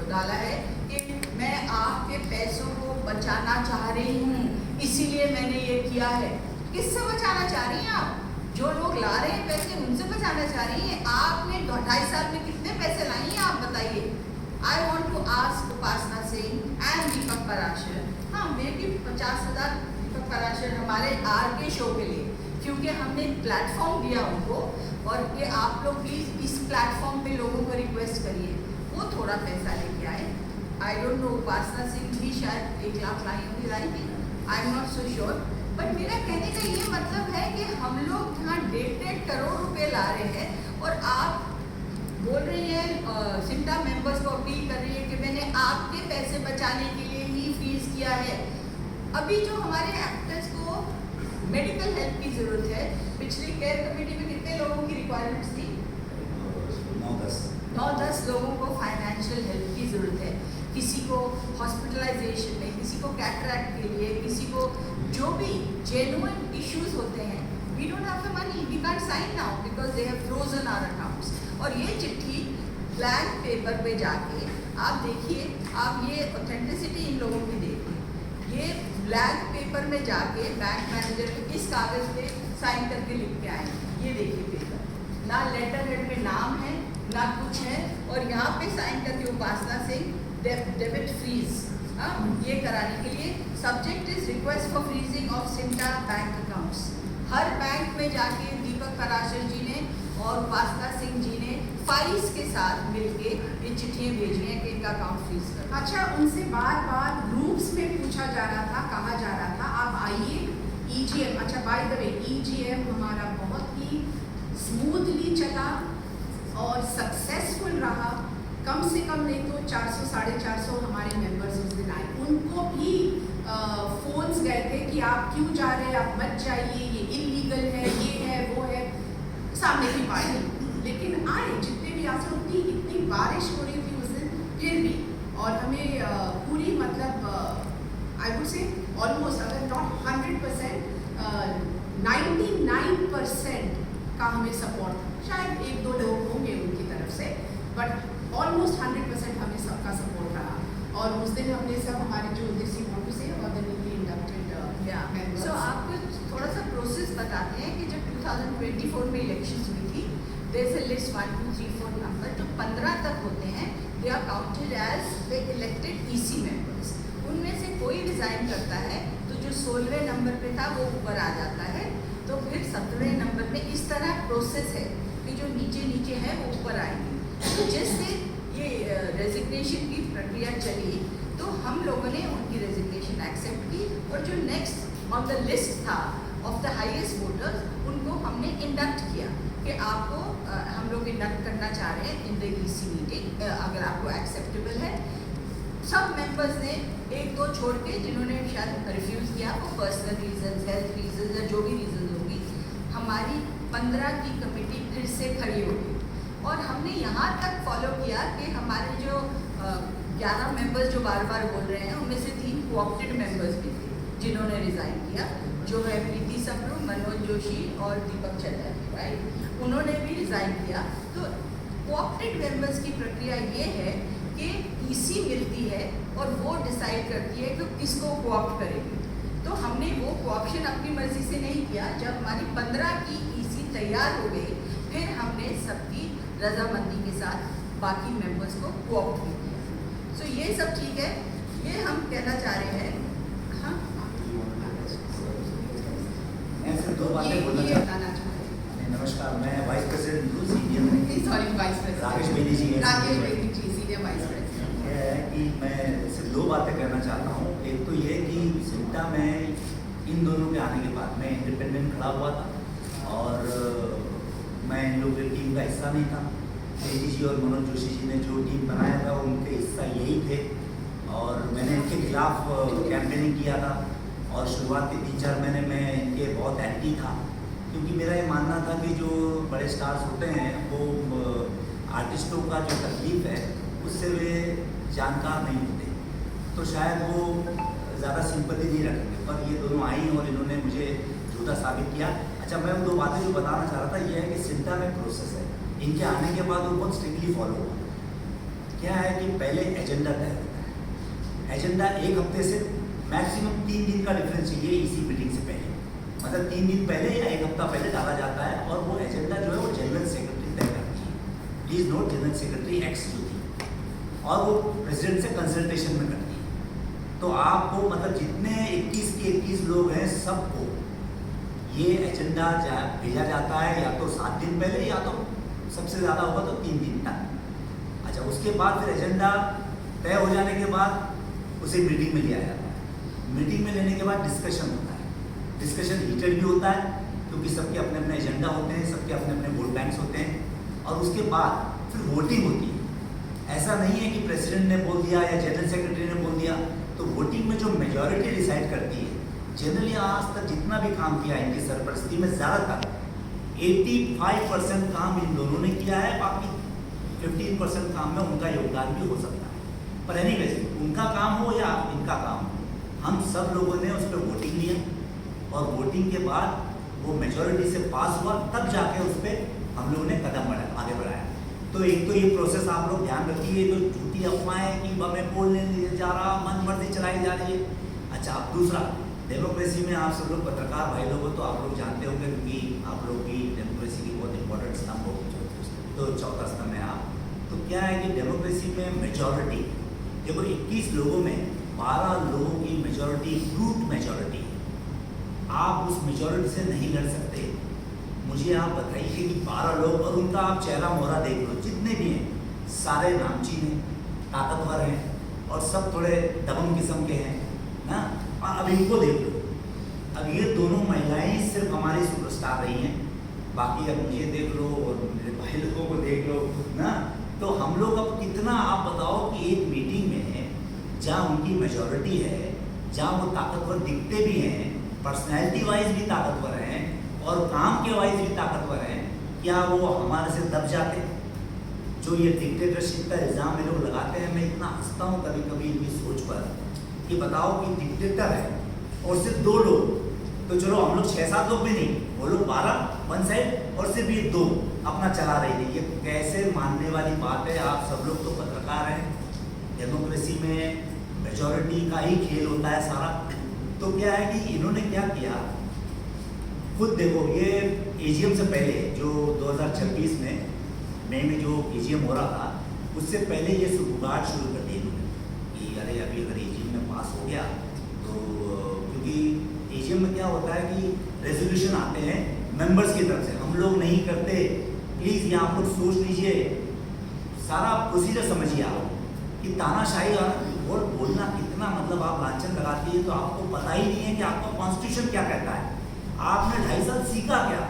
डाला है कि मैं आपके पैसों को बचाना चाह रही हूँ, इसीलिए मैंने ये किया है। किससे बचाना चाह रही हैं आप? जो लोग ला रहे हैं पैसे उनसे बचाना चाह रही हैं? आपने 2.5 साल में कितने पैसे लाई हैं आप बताइए। I want to ask Upasana Singh and Deepak Parashar, हाँ मे भी 50,000 दीपक पराशर हमारे RK शो के लिए, क्योंकि हमने प्लेटफॉर्म दिया उनको, और कि आप लोग प्लीज़ इस प्लेटफॉर्म पे लोगों को रिक्वेस्ट करिए वो थोड़ा पैसा लेके आए। आई डोंट नो, उपासना सिंह भी शायद 1 लाख लाई होंगी, लाई थी, I am not so sure. But मेरा कहने का ये मतलब है कि हम लोग यहाँ 1.5 करोड़ रुपए ला रहे हैं और आप बोल रही हैं, सिंटा मेंबर्स को अपील कर रही है कि मैंने आपके पैसे बचाने के लिए ही फीस किया है। अभी जो हमारे एक्टर्स को मेडिकल हेल्प की ज़रूरत है, पिछली केयर कमेटी में कितने लोगों की रिक्वायरमेंट्स थी? 9-10 लोगों को फाइनेंशियल हेल्प की ज़रूरत है। किसी को हॉस्पिटलाइजेशन में, किसी को कैटरैक्ट के लिए, किसी को जो भी जेन्युइन इश्यूज होते हैं। We don't have the money, we can't sign now because they have frozen our accounts. और ये चिट्ठी ब्लैंक पेपर पे जाके आप देखिए, आप ये ऑथेंटिसिटी इन लोगों की देखिए, ये ब्लैक पेपर में जाके बैंक मैनेजर को इस कागज़ पे साइन करके लिख के आए। ये देखिए पेपर, ना लेटर हेड में नाम है ना कुछ है, और यहाँ पे साइन करके उपासना सिंह डेबिट फ्रीज ये कराने के लिए subject is request for freezing of CINTAA bank accounts. Her bank में जाके दीपक पराशर जी ने और उपासना सिंह जी ने फाइल्स के साथ मिलके ये चिट्ठियाँ भेजी हैं कि इनका अकाउंट फ्रीज कर। अच्छा, उनसे बार बार ग्रुप्स में पूछा जा रहा था, कहा जा रहा था आप आइए EGM। अच्छा, बाय द वे EGM हमारा बहुत ही स्मूथली चला और सक्सेसफुल रहा। कम से कम नहीं तो 400 450 हमारे मेंबर्स उस दिन आए। उनको भी फोन्स गए थे कि आप क्यों जा रहे हैं, आप मत जाइए, ये इलीगल है, ये है वो है, सामने की पार्टी। लेकिन आए जितने भी आ सकते, इतनी बारिश हो रही थी उस दिन फिर भी, और हमें पूरी मतलब आई वुड से ऑलमोस्ट अगर नॉट 100% 99% का हमें सपोर्ट था। शायद 1-2 लोग होंगे उनकी तरफ से, बट ऑलमोस्ट 100% हमें सबका सपोर्ट रहा। और उस दिन हमने सब हमारे जो दिस यू वांट टू से और द न्यूली इंडक्टेड मेंबर्स। सो आपको थोड़ा सा प्रोसेस बताते हैं कि जब 2024 में इलेक्शंस हुई थी, there is a list 1 2 3 4 number जो 15 तक होते हैं, they are counted as the elected EC members. उनमें से कोई रिजाइन करता है तो जो 16वें नंबर पे था वो ऊपर आ जाता है, तो फिर 17वें नंबर पे इस तरह प्रोसेस है कि जो नीचे नीचे है वो ऊपर आएंगे। तो जैसे ये रेजिग्नेशन की प्रक्रिया चली तो हम लोगों ने उनकी रेजिग्नेशन एक्सेप्ट की, और जो नेक्स्ट ऑन द लिस्ट था ऑफ द हाईएस्ट वोटर्स, उनको हमने इंडक्ट किया कि आपको हम लोग इंडक्ट करना चाह रहे हैं इन द EC मीटिंग, अगर आपको एक्सेप्टेबल है। सब मेंबर्स ने 1-2 छोड़ के, जिन्होंने शायद रिफ्यूज़ किया वो पर्सनल रीजंस, हेल्थ रीजंस या जो भी रीजंस होंगी, हमारी 15 की कमेटी फिर से खड़ी होगी। और हमने यहाँ तक फॉलो किया कि हमारे जो 11 मेंबर्स जो बार बार बोल रहे हैं, उनमें से 3 कोऑप्टेड मेंबर्स भी थे जिन्होंने रिज़ाइन किया, जो है प्रीति सप्रू, मनोज जोशी और दीपक चंद्र, राइट। उन्होंने भी रिज़ाइन किया। तो कोऑप्टेड मेंबर्स की प्रक्रिया ये है कि EC मिलती है और वो डिसाइड करती है कि किसको कोऑप्ट करेगी। तो हमने वो कोऑप्शन अपनी मर्जी से नहीं किया। जब हमारी 15 की EC तैयार हो गई, फिर हमने सबकी रजामंदी के साथ बाकी मेंबर्स को कोऑप्ट भी किया। सो ये सब ठीक है, ये हम कहना चाह रहे हैं। हाँ, मैं सिर्फ 2 बातें बोलना चाहता हूँ। नमस्कार, मैं वाइस प्रेसिडेंट हूँ CDM में। Sorry, vice president Rakesh Bedi ji हैं। Rakesh Bedi ji, senior vice president. यह है कि मैं सिर्फ 2 बातें कहना चाहता हूँ। एक तो ये कि सिंटा में इन दोनों के आने के बाद मैं इंडिपेंडेंट खड़ा हुआ था और मैं इन लोगों की टीम का हिस्सा नहीं था। बेदी जी और मनोज जोशी जी ने जो टीम बनाया था उनके हिस्सा यही थे, और मैंने इनके खिलाफ कैंपेनिंग किया था। और शुरुआत के 3-4 महीने में इनके बहुत एंटी था, क्योंकि मेरा ये मानना था कि जो बड़े स्टार्स होते हैं वो आर्टिस्टों का जो तकलीफ है उससे वे जानकार नहीं होते, तो शायद वो ज़्यादा सिंपैथी नहीं रखेंगे। पर ये दोनों आई और इन्होंने मुझे झूठा साबित किया। अच्छा, मैं वो 2 बातें जो बताना चाह रहा था, ये है कि सिंटा में प्रोसेस है। इनके आने के बाद वो बहुत स्ट्रिक्टली फॉलो हुआ। क्या है कि पहले एजेंडा तय होता है। एजेंडा 1 हफ्ते से मैक्सिमम 3 दिन का डिफरेंस चाहिए EC मीटिंग से पहले, मतलब 3 दिन पहले या 1 हफ्ता पहले डाला जाता है। और वो एजेंडा जो है वो जनरल सेक्रेटरी तय करती है। Please note, general secretary x जो थी, और वो प्रेसिडेंट से कंसल्टेशन में करती है। तो आपको मतलब जितने 21 के 21 लोग हैं सबको ये एजेंडा भेजा जाता है, या तो 7 दिन पहले या तो सबसे ज़्यादा होगा तो 3 दिन तक। अच्छा, उसके बाद फिर एजेंडा तय हो जाने के बाद उसे मीटिंग में लिया जाता है। मीटिंग में लेने के बाद डिस्कशन होता है। डिस्कशन हीटेड भी होता है क्योंकि सबके अपने अपने एजेंडा होते हैं, सबके अपने अपने वोट बैंक्स होते हैं। और उसके बाद फिर वोटिंग होती है। ऐसा नहीं है कि प्रेसिडेंट ने बोल दिया या जनरल सेक्रेटरी ने बोल दिया, तो वोटिंग में जो मेजॉरिटी डिसाइड करती है। जनरली आज तक जितना भी काम किया इनकी सरपरस्ती में, ज़्यादातर 85% काम इन दोनों ने किया है। बाकी 15% काम में उनका योगदान भी हो सकता है। पर एनीवेज, उनका काम हो या इनका काम हो, हम सब लोगों ने उस पर वोटिंग लिया, और वोटिंग के बाद वो मेजॉरिटी से पास हुआ, तब जाके उस पर हम लोगों ने कदम आगे बढ़ाया। तो एक तो ये प्रोसेस आप लोग ध्यान रखिए, तो झूठी अफवाहें कि हमें बोलने नहीं दिया जा रहा, मन मर्जी चलाई जा रही है। अच्छा, अब दूसरा, डेमोक्रेसी में आप सब लोग पत्रकार भाई लोग हो तो आप लोग जानते होंगे कि आप लोग की डेमोक्रेसी की बहुत इंपॉर्टेंट स्तंभ हो, तो चौथा स्तंभ है आप। तो क्या है कि डेमोक्रेसी में मेजॉरिटी, देखो 21 लोगों में 12 लोगों की मेजॉरिटी ब्रूट मेजॉरिटी है। आप उस मेजॉरिटी से नहीं लड़ सकते। मुझे आप बताइए कि 12 लोग, और उनका आप चेहरा मोहरा देख लो, जितने भी हैं सारे नामचीन हैं, ताकतवर हैं और सब थोड़े दबंग किस्म के हैं ना। और अब इनको देख लो, अब ये दोनों महिलाएं सिर्फ हमारी सुपरस्टार रही हैं, बाकी अब मुझे देख लो और मेरे भाई लोगों को देख लो ना। तो हम लोग अब कितना, आप बताओ कि एक मीटिंग में जहाँ उनकी मेजॉरिटी है, जहाँ वो ताकतवर दिखते भी हैं, पर्सनैलिटी वाइज भी ताकतवर हैं और काम के वाइज भी ताकतवर हैं, क्या वो हमारे से दब जाते? जो ये डिक्टेटरशिप का इल्ज़ाम ये लोग लगाते हैं, मैं इतना हंसता हूँ कभी कभी इनकी सोच पर कि बताओ कि डिक्टेटर है और सिर्फ 2 लोग, तो चलो हम लोग 6-7 लोग भी नहीं, वो लोग 12 वन साइड और सिर्फ ये 2 अपना चला रही थी। ये कैसे मानने वाली बात है? आप सब लोग तो पत्रकार हैं, डेमोक्रेसी में मेजॉरिटी का ही खेल होता है सारा। तो क्या है कि इन्होंने क्या किया, खुद देखो, ये एजीएम से पहले जो 2026 में मई में जो एजीएम हो रहा था, उससे पहले ये सुगबुगाहट शुरू कर दी इन्होंने कि अरे अभी अगर एजीएम में पास हो गया तो, क्योंकि एजीएम में क्या होता है कि रेजोल्यूशन आते हैं मेंबर्स की तरफ से, हम लोग नहीं करते। प्लीज़ ये आप लोग सोच लीजिए, सारा प्रोसीजर समझिए आप कि तानाशाही और बोलना कितना, मतलब आप लांछन लगाती है तो आपको पता ही नहीं है कि आपका कॉन्स्टिट्यूशन क्या कहता है। आपने 2.5 साल सीखा क्या?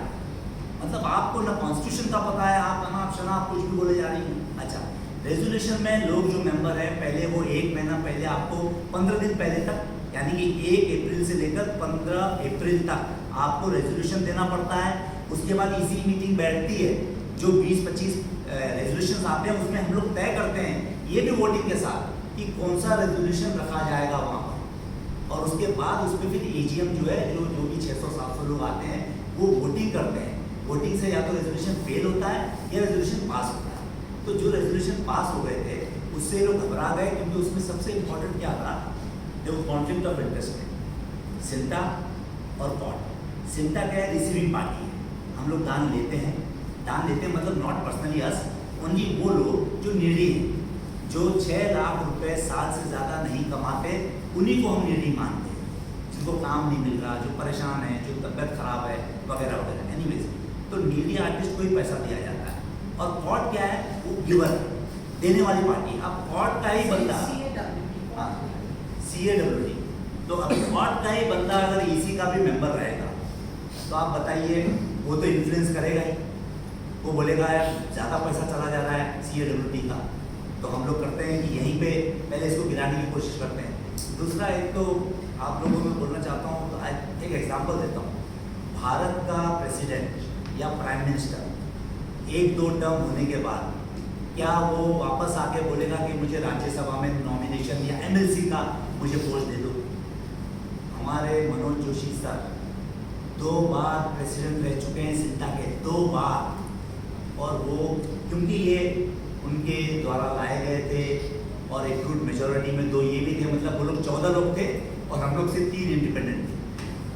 मतलब आपको ना कॉन्स्टिट्यूशन का पता है, आप अनाप शनाप कुछ भी बोले जा रही हैं। अच्छा, रेजोल्यूशन में लोग जो मेंबर हैं, पहले वो 1 महीना पहले आपको 15 दिन पहले तक, यानी कि 1 अप्रैल से लेकर 15 अप्रैल तक आपको रेजोल्यूशन देना पड़ता है। उसके बाद इसी मीटिंग बैठती है, जो 20-25 रेजोल्यूशन आते हैं उसमें हम लोग तय करते हैं, ये भी वोटिंग के साथ, कि कौन सा रेजोल्यूशन रखा जाएगा वहाँ पर। और उसके बाद उसमें फिर एजीएम जो है, जो भी 600-700 लोग आते हैं, वो वोटिंग करते हैं। वोटिंग से या तो रेजोल्यूशन फेल होता है या रेजोल्यूशन पास होता है। तो जो रेजोल्यूशन पास हो गए थे उससे लोग घबरा गए, क्योंकि उसमें सबसे इम्पोर्टेंट क्या था, देखो कॉन्फ्लिक्ट ऑफ इंटरेस्ट है, सिंटा और पॉट। सिंटा क्या है? रिसीविंग पार्टी है, हम लोग दान लेते हैं मतलब नॉट पर्सनली अस, ओनली वो लोग जो नीडी हैं, जो 6 लाख रुपए साल से ज़्यादा नहीं कमाते, उन्हीं को हम नीडी मानते हैं, जिनको काम नहीं मिल रहा, जो परेशान है, जो तबीयत खराब है वगैरह वगैरह। एनीवेज, तो नीडी आर्टिस्ट को ही पैसा दिया जाता है। और पॉट क्या है? वो गिवर, देने वाली पार्टी। अब पॉट का ही बंदा, CAWD, तो अब पॉट का ही बंदा अगर ईसी का भी मेंबर रहेगा तो आप बताइए, वो तो इन्फ्लुएंस करेगा ही, वो बोलेगा यार ज़्यादा पैसा चला जा रहा है CAWD का, तो हम लोग करते हैं कि यहीं पे पहले इसको गिराने की कोशिश करते हैं। दूसरा, एक तो आप लोगों में बोलना चाहता हूँ, तो एक एग्जांपल देता हूँ। भारत का प्रेसिडेंट या प्राइम मिनिस्टर 1-2 टर्म होने के बाद क्या वो वापस आके बोलेगा कि मुझे राज्यसभा में नॉमिनेशन या MLC का मुझे पोस्ट दे दो? हमारे मनोज जोशी सर 2 बार प्रेसिडेंट रह चुके हैं सिंटा के, 2 बार। और वो क्योंकि ये उनके द्वारा लाए गए थे और एक रूट मेजोरिटी में 2 ये भी थे, मतलब वो लोग 14 लोग थे और हम लोग से 3 इंडिपेंडेंट थे।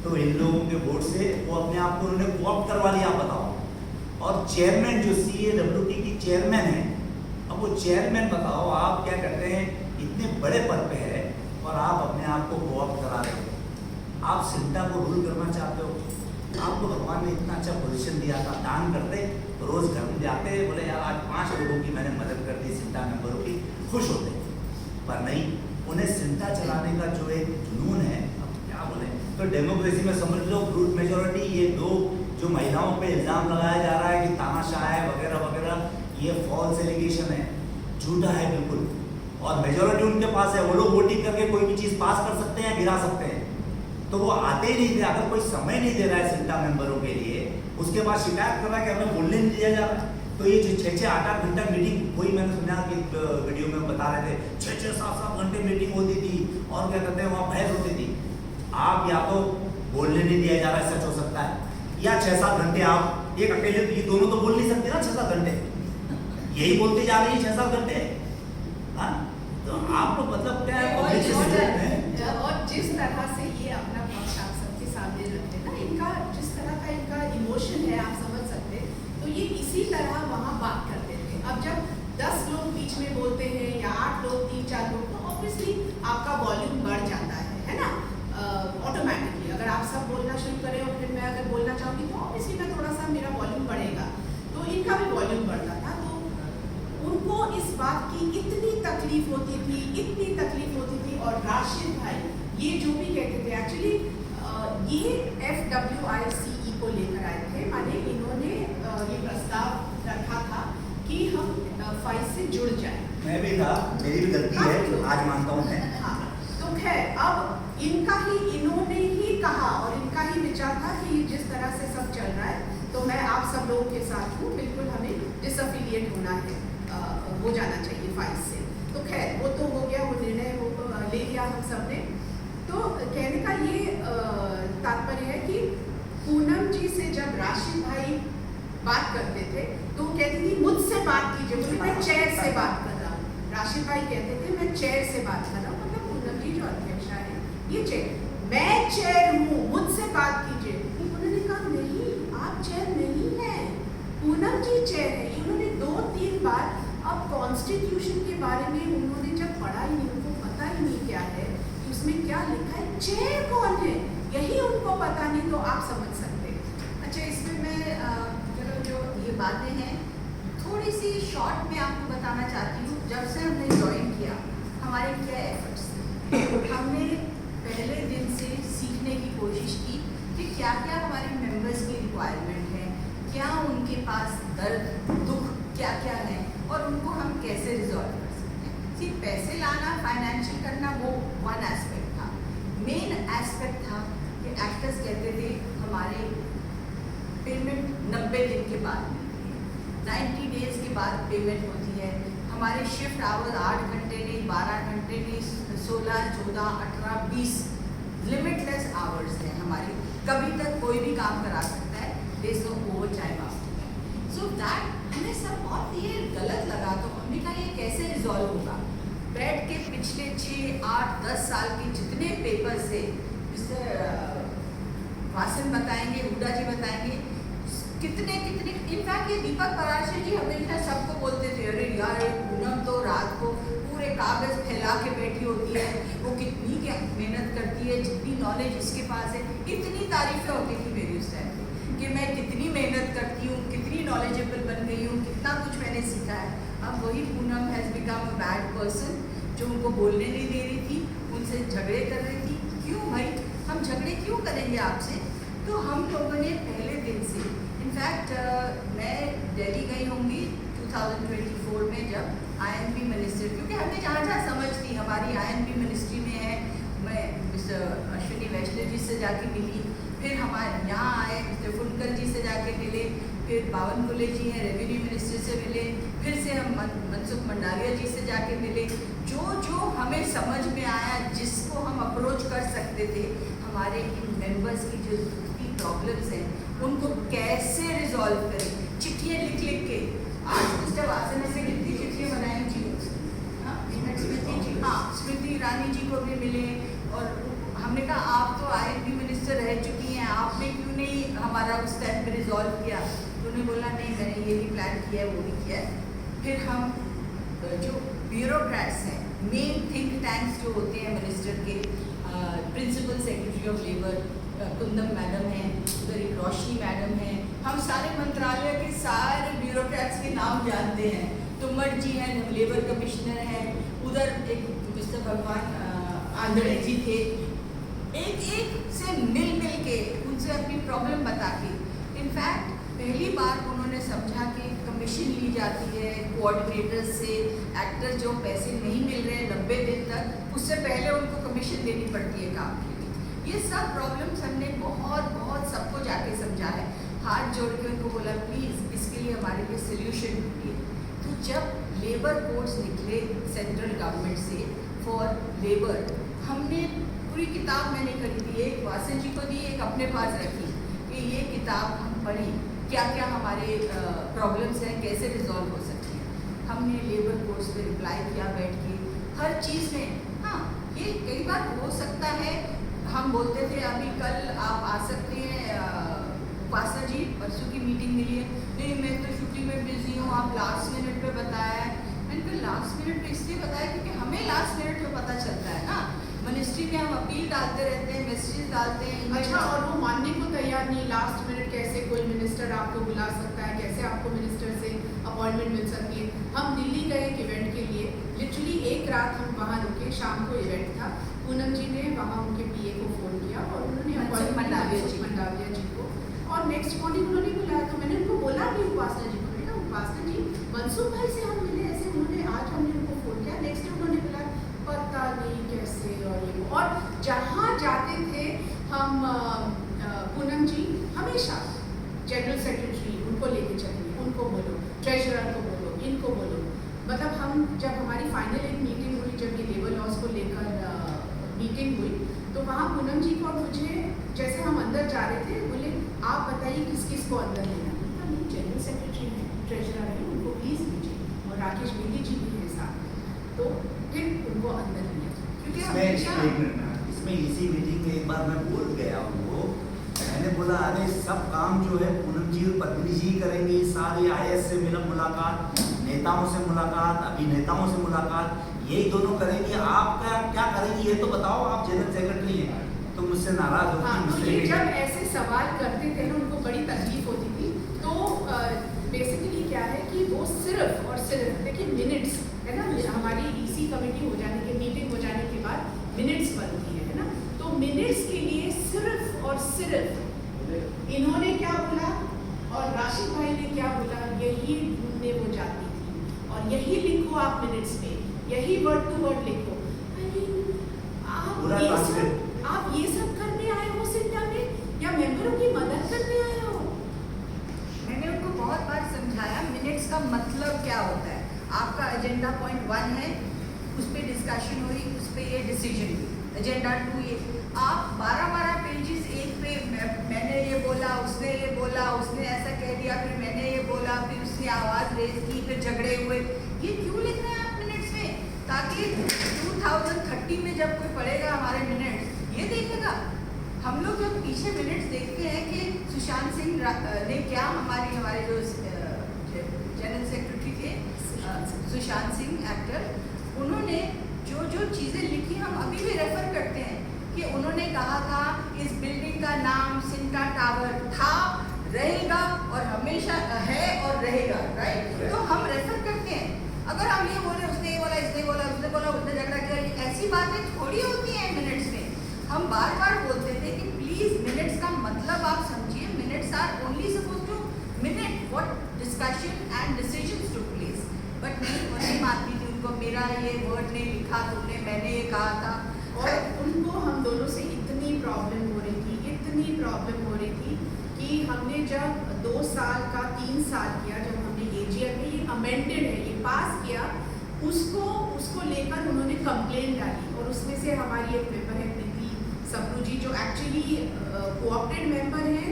तो इन लोगों के वोट से वो अपने आप को उन्होंने कोऑप्ट करवा लिया, आप बताओ। और चेयरमैन जो CAWD की चेयरमैन है, अब वो चेयरमैन बताओ, आप क्या करते हैं, इतने बड़े पद पे है और आप अपने आप को कोऑप्ट करा रहे हो। आप सिंटा को रूल करना चाहते हो? आपको भगवान ने इतना अच्छा पोजीशन दिया था, दान करते, रोज घर में जाते, बोले यार आज 5 लोगों की मैंने मदद कर दी, सिंटा मेंबरों की, खुश होते। पर नहीं, उन्हें सिंटा चलाने का जो एक जुनून है, अब क्या बोले। तो डेमोक्रेसी में समझ लो ब्रूट मेजोरिटी, ये 2 जो महिलाओं पे इल्ज़ाम लगाया जा रहा है कि तानाशाह है वगैरह वगैरह, ये फॉल्स एलिगेशन है, झूठा है बिल्कुल। और मेजोरिटी उनके पास है, वो लोग वोटिंग करके कोई भी चीज़ पास कर सकते हैं, गिरा सकते हैं। तो वो आते ही नहीं थे। अगर कोई समय नहीं दे रहा है सिंटा मेंबरों के लिए, उसके बाद शिकायत कर रहा है कि हमें बोलने नहीं दिया जा रहा है, तो ये जो 6-8 घंटा मीटिंग, वही मैंने सुना कि वीडियो में बता रहे थे 6-7 घंटे मीटिंग होती थी और क्या कहते हैं वहाँ बहस होती थी। आप या तो बोलने नहीं दिया जा रहा है, सच हो सकता है, या 6-7 घंटे आप एक अकेले, ये दोनों तो बोल नहीं सकते ना 6-7 घंटे। यही बोलते जा रहे हैं 6 साल करते हैं। हाँ, तो आप लोग मतलब क्या है, public से सीधे हैं। और जिस तरह से ये अपना पक्ष आप सबके सामने रखते हैं ना, इनका जिस तरह का इनका इमोशन है आप समझ सकते हैं, तो ये इसी तरह वहाँ बात करते थे। अब जब 10 लोग बीच में बोलते हैं या 8 लोग 3-4 लोग, तो ऑब्वियसली आपका वॉल्यूम बढ़ जाता है ना, ऑटोमेटिकली। अगर आप सब बोलना शुरू करें और फिर मैं अगर बोलना चाहूँगी तो ऑब्वियसली मैं थोड़ा सा मेरा वॉल्यूम बढ़ेगा, तो इनका भी वॉल्यूम बढ़ता था। तो उनको इस बात की इतनी तकलीफ होती थी और राशिद भाई ये जो भी कहते थे, एक्चुअली ये FWICE को लेकर आए थे, माने इन्होंने ये प्रस्ताव रखा था कि हम फाइल से जुड़ जाए। मैं भी था, मेरी भी गलती है, आज मानता हूँ मैं। हाँ, तो खैर अब इन्होंने ही कहा और इनका ही विचार था कि जिस तरह से सब चल रहा है, तो मैं आप सब लोगों के साथ हूँ, बिल्कुल हमें डिसअफिलिएट होना है, हो जाना चाहिए फाइल से। तो खैर वो तो हो गया, वो निर्णय वो ले लिया हम सब ने। तो कहने का ये तात्पर्य है कि पूनम जी से जब राशिद भाई बात करते थे तो वो कहती थी मुझसे बात कीजिए, बोले मैं चेयर से बात कर रहा हूँ। राशिद भाई कहते थे मैं चेयर से बात कर रहा हूँ, मतलब पूनम जी जो अध्यक्षा है ये चेयर, मैं चेयर हूँ, मुझसे बात कीजिए। उन्होंने कहा नहीं, आप चेयर नहीं है, पूनम जी चेयर है। उन्होंने 2-3 बार, अब कॉन्स्टिट्यूशन के बारे में उन्होंने जब पढ़ा ही नहीं, उनको पता ही नहीं क्या है कि उसमें क्या लिखा है, चेयर कौन है यही उनको पता नहीं, तो आप समझ सकते हैं। अच्छा, इसमें मैं चलो जो ये बातें हैं थोड़ी सी शॉर्ट में आपको बताना चाहती हूँ। जब से हमने ज्वाइन किया, हमारे क्या एफर्ट्स थे। हमने पहले दिन से सीखने की कोशिश की कि क्या क्या हमारे मेंबर्स की रिक्वायरमेंट है, क्या उनके पास दर्द दुख क्या क्या है और उनको हम कैसे रिजॉल्व कर सकते हैं। सिर्फ पैसे लाना, फाइनेंशियल करना वो वन एस्पेक्ट था। मेन एस्पेक्ट था कि एक्टर्स कहते थे हमारे पेमेंट 90 दिन के बाद मिलती है, 90 डेज के बाद पेमेंट होती है। हमारे शिफ्ट आवर्स 8 घंटे नहीं, 12 घंटे नहीं, 16, 14, 18, 20 लिमिटलेस आवर्स हैं हमारी। कभी तक कोई भी काम करा सकता है, there is no overtime after that. So that हमें सब बहुत ये गलत लगा, तो हमने कहा ये कैसे रिजॉल्व होगा। बैठ के पिछले 6, 8, 10 साल के जितने पेपर्स थे, वासन बताएंगे, हुडा जी बताएंगे, कितने इनफैक्ट ये दीपक पराशर जी हमेशा सबको बोलते थे, अरे यार पूनम तो रात को पूरे कागज फैला के बैठी होती है, वो कितनी क्या मेहनत करती है, जितनी नॉलेज इसके पास है। इतनी तारीफें होती थी मेरी उस टाइम पे कि मैं कितनी मेहनत करती हूँ, कितनी नॉलेजेबल बन गई हूँ, कितना कुछ मैंने सीखा है। अब वही Poonam has become a bad person, जो उनको बोलने नहीं दे रही थी, उनसे झगड़े कर रही थी। क्यों भाई, हम झगड़े क्यों करेंगे आपसे। तो हम लोगों ने पहले दिन से, इनफैक्ट मैं दिल्ली गई होंगी 2024 में जब INB मिनिस्टर, क्योंकि हमें जहाँ जहाँ समझ थी, हमारी INB मिनिस्ट्री में है, मैं मिस्टर अश्विनी वैष्णव जी से जाके मिली, फिर हमारे यहाँ आए मिस्टर फुनकर जी से जाके मिले, फिर बावनकुले जी हैं रेवेन्यू मिनिस्टर से मिले, फिर से हम मनसुख मंडाविया जी से जाके मिले। जो हमें समझ में आया, जिसको हम अप्रोच कर सकते थे, हमारे इन मेंबर्स की जो प्रॉब्लम्स हैं उनको कैसे रिजॉल्व करें, चिट्ठियाँ लिख के। आज मिस्टर वासन से कितनी चिट्ठियाँ बनाई जी, स्मृति जी, हाँ स्मृति ईरानी जी को भी मिले, और हमने कहा आप तो INB मिनिस्टर रह चुकी हैं, आपने क्यों नहीं हमारा उस टाइम पे रिजॉल्व किया। तो उन्होंने बोला नहीं, मैंने ये भी प्लान किया है, वो भी किया है। फिर हम जो ब्यूरोक्रेट्स हैं, मेन थिंक टैंक्स जो होते हैं मिनिस्टर के, प्रिंसिपल सेक्रेटरी ऑफ लेबर कुंदम मैडम हैं, उधर एक रोशनी मैडम हैं, हम सारे मंत्रालय के सारे ब्यूरोक्रेट्स के नाम जानते हैं। तुमर जी हैं, लेबर कमिश्नर हैं, उधर एक मिस्टर भगवान आंधड़े जी थे। एक से मिल के उनसे अपनी प्रॉब्लम बता के, इनफैक्ट पहली बार उन्होंने समझा कि कमीशन ली जाती है कोऑर्डिनेटर से, एक्टर जो पैसे नहीं मिल रहे 90 दिन तक, उससे पहले उनको कमीशन देनी पड़ती है काम के लिए। ये सब प्रॉब्लम्स हमने बहुत सबको जाके समझा है, हाथ जोड़ के उनको बोला प्लीज़ इसके लिए हमारे लिए सोल्यूशन ढूंढिए। तो जब लेबर कोड्स निकले सेंट्रल गवर्नमेंट से फॉर लेबर, हमने पूरी किताब मैंने खरीदी, एक वासन जी को दी, एक अपने पास रखी कि ये किताब हम पढ़ें, क्या क्या हमारे प्रॉब्लम्स हैं, कैसे रिजॉल्व हो सकती हैं। हमने लेबर कोर्स पे रिप्लाई किया बैठ के, हर चीज़ में। हाँ, ये कई बार हो सकता है, हम बोलते थे अभी कल आप आ सकते हैं उपासना जी, परसों की मीटिंग मिली है, नहीं मैं तो छुट्टी में बिजी हूँ, आप लास्ट मिनट पे बताया है। मैंने कहा लास्ट मिनट पे इसलिए बताया क्योंकि हमें लास्ट मिनट पे पता चलता है ना, मिनिस्ट्री में हम अपील डालते रहते हैं, मैसेजेस डालते हैं। अच्छा, और वो मानने को तैयार नहीं, लास्ट मिनट कैसे कोई मिनिस्टर आपको बुला सकता है, कैसे आपको मिनिस्टर से अपॉइंटमेंट मिल सकती है। हम दिल्ली गए एक इवेंट के लिए, लिटरली एक रात हम वहाँ रुके, शाम को इवेंट था। पूनम जी ने वहाँ उनके पीए को फ़ोन किया और उन्होंने मंडाविया जी को, और नेक्स्ट मॉर्निंग उन्होंने बुलाया। तो मैंने उनको बोला कि उपासना जी को, बेटा उपासना जी मनसूख भाई से हम मिले, ऐसे उन्होंने आज हमने उनको फ़ोन किया। नेक्स्ट डे उन्होंने बोला पता नहीं कैसे, और ये वो। और जहाँ जाते थे हम, पूनम जी हमेशा जनरल सेक्रेटरी उनको लेके चलेंगे, उनको बोलो, ट्रेजरर को बोलो, इनको बोलो। मतलब हम जब हमारी फाइनल एक मीटिंग हुई, जब ये लेबर लॉज को लेकर मीटिंग हुई, तो वहाँ पूनम जी को और मुझे, जैसे हम अंदर जा रहे थे, बोले आप बताइए किस किस को अंदर लेना। नहीं, जनरल सेक्रेटरी हैं, ट्रेजरर हैं, उनको प्लीज़ लीजिए, और राकेश बेदी जी भी है साथ। तो फिर उनको अंदर लिया, क्योंकि इसमें इसी मीटिंग में एक बार मैं बोल गया उनको, मैंने बोला अरे सब काम जो है पूनम जी और पत्नी जी करेंगे, सारी IAS से मिला मुलाकात, नेताओं से मुलाकात, अभिनेताओं से मुलाकात, यही दोनों करेंगी। आप क्या करेंगी ये तो बताओ, आप जनरल सेक्रेटरी हैं तो मुझसे नाराज होगी। हाँ, तो ये जब ऐसे सवाल करते थे ना, उनको बड़ी तकलीफ होती थी। तो बेसिकली क्या है कि वो सिर्फ और सिर्फ, देखिए मिनट्स है ना, हमारी EC कमेटी हो जाने के, मीटिंग हो जाने के बाद मिनट्स बनती है ना, तो मिनट्स के लिए सिर्फ और सिर्फ इन्होंने क्या बोला और राशिद भाई ने क्या बोला, यही ढूंढने वो जाती थी, और यही लिखो आप मिनट्स में, यही वर्ड टू वर्ड लिखो। आप ये सब करने आए हो सिंटा में, या मेंबरों की मदद करने आए हो? मैंने उनको बहुत बार समझाया मिनट्स का मतलब क्या होता है। आपका एजेंडा पॉइंट 1 है, उस पर डिस्कशन हुई, उस पर ये डिसीजन हुई। एजेंडा 2 ये, आप 12 पेजेस एक पे मैंने ये बोला, उसने ये बोला, उसने ऐसा कह दिया, फिर मैंने ये बोला, फिर उसने आवाज़ रेज की, फिर झगड़े हुए, ये क्यों लिख रहे हैं आप मिनट्स में? ताकि 2030 में जब कोई पढ़ेगा हमारे मिनट्स, ये देखेगा। हम लोग जब पीछे मिनट्स देखते हैं कि सुशांत सिंह ने क्या, हमारे जो जनरल सेक्रेटरी थे सुशांत सिंह एक्टर, उन्होंने जो चीज़ें लिखी हम अभी भी रेफर करते हैं कि उन्होंने कहा था इस बिल्डिंग का नाम सिंटा टावर था, रहेगा और हमेशा है और रहेगा, राइट? तो हम रेफर करते हैं। अगर हम ये बोले उसने ये बोला, इसने बोला, उसने बोला, उसने झगड़ा किया, ऐसी बातें थोड़ी होती हैं मिनट्स में। हम बार बार बोलते थे कि प्लीज़ मिनट्स का मतलब आप समझिए। Minutes are only suppose to minute what discussion and decisions took place, but नहीं मानती थी उनको, मेरा ये वर्ड नहीं लिखा तुमने, मैंने ये कहा था। और उनको हम दोनों से इतनी प्रॉब्लम हो रही थी, इतनी प्रॉब्लम हो रही थी कि हमने जब 2 साल का 3 साल किया, जब हमने AGM में ये अमेंडेड है, ये पास किया, उसको लेकर उन्होंने कंप्लेंट डाली, और उसमें से हमारी एक मेंबर है प्रीति सप्रू जी, जो एक्चुअली कोऑप्टेड मेंबर हैं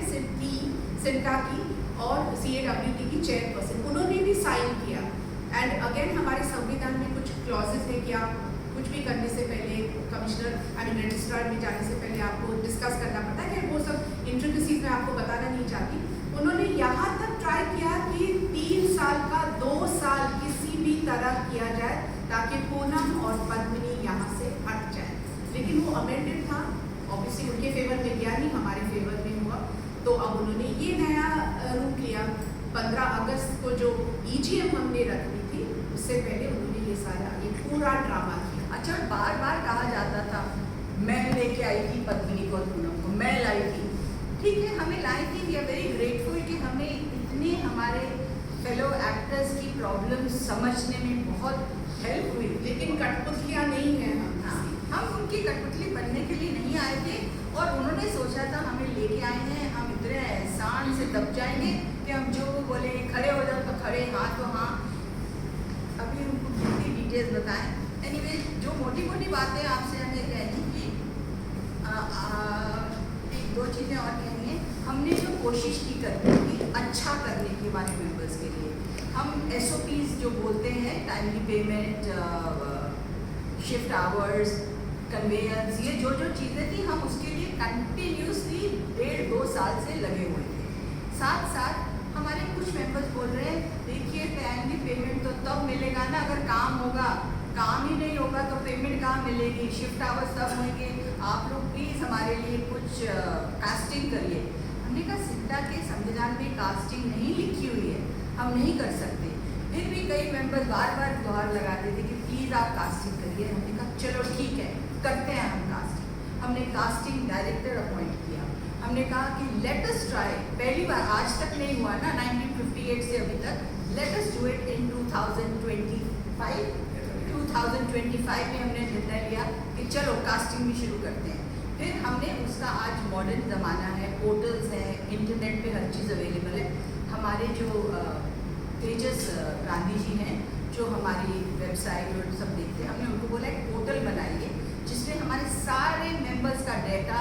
सिंटा की और CAWT की चेयरपर्सन, उन्होंने भी साइन किया। एंड अगेन हमारे संविधान में कुछ क्लॉजेस है कि आप कुछ भी करने से पहले कमिश्नर रजिस्ट्रार में जाने से पहले आपको डिस्कस करना पड़ता है, कि वो सब इंट्रिकसीज में आपको बताना नहीं चाहती। उन्होंने यहाँ तक ट्राई किया कि 3 साल का 2 साल किसी भी तरह किया जाए ताकि पूनम और पद्मिनी यहाँ से हट जाए, लेकिन वो अमेंडेड था, ऑब्वियसली उनके फेवर में गया नहीं, हमारे फेवर में हुआ। तो अब उन्होंने ये नया रूप लिया। 15 अगस्त को जो EGM हमने रखनी थी, उससे पहले उन्होंने ये पूरा ड्रामा किया। अच्छा, बार बार कहा जाता था मैं लेके आई थी पद्मिनी को, पूनम को मैं लाई थी, ठीक है हमें लाई थी, वी आर वेरी ग्रेटफुल कि हमें इतने हमारे फेलो एक्टर्स की प्रॉब्लम समझने में बहुत हेल्प हुई, लेकिन कठपुतलियाँ नहीं हैं हम उनकी कठपुतली बनने के लिए नहीं आए थे, और उन्होंने सोचा था हमें लेके आए हैं, हम इतने एहसान से दब जाएंगे कि हम जो बोले खड़े हो जाओ तो खड़े, हाँ तो हाँ। अभी उनको कितनी डिटेल्स बताएं। एनीवे, जो मोटी मोटी बातें आपसे हमें कहनी कि 1-2 चीज़ चीज़ें और कहनी है। हमने जो कोशिश की करने की अच्छा करने की हमारे मेंबर्स के लिए, हम SOPs जो बोलते हैं, timely payment, shift hours, conveyance, ये जो जो चीज़ें थी हम उसके लिए कंटिन्यूसली 1.5-2 साल से लगे हुए थे। साथ साथ हमारे कुछ मेंबर्स बोल रहे हैं, देखिए टाइमली पेमेंट तो तब मिलेगा ना अगर काम होगा, काम ही नहीं होगा तो पेमेंट कहाँ मिलेगी, शिफ्ट आवर्स तब होंगे, आप लोग प्लीज़ हमारे लिए कुछ कास्टिंग करिए। हमने कहा सिंटा के संविधान में कास्टिंग नहीं लिखी हुई है, हम नहीं कर सकते। फिर भी कई मेंबर्स बार बार गुहार लगाते थे कि प्लीज़ आप कास्टिंग करिए। हमने कहा चलो ठीक है, करते हैं हम कास्टिंग। हमने कास्टिंग डायरेक्टर अपॉइंट किया। हमने कहा कि लेट अस ट्राई, पहली बार, आज तक नहीं हुआ ना 1958 से अभी तक, let us do it in 2025 में हमने निर्णय लिया कि चलो कास्टिंग भी शुरू करते हैं। फिर हमने उसका, आज मॉडर्न ज़माना है, पोर्टल्स हैं, इंटरनेट पे हर चीज़ अवेलेबल है। हमारे जो तेजस गांधी जी हैं जो हमारी वेबसाइट और सब देखते हैं, हमने उनको बोला एक पोर्टल बनाइए जिसमें हमारे सारे मेंबर्स का डेटा,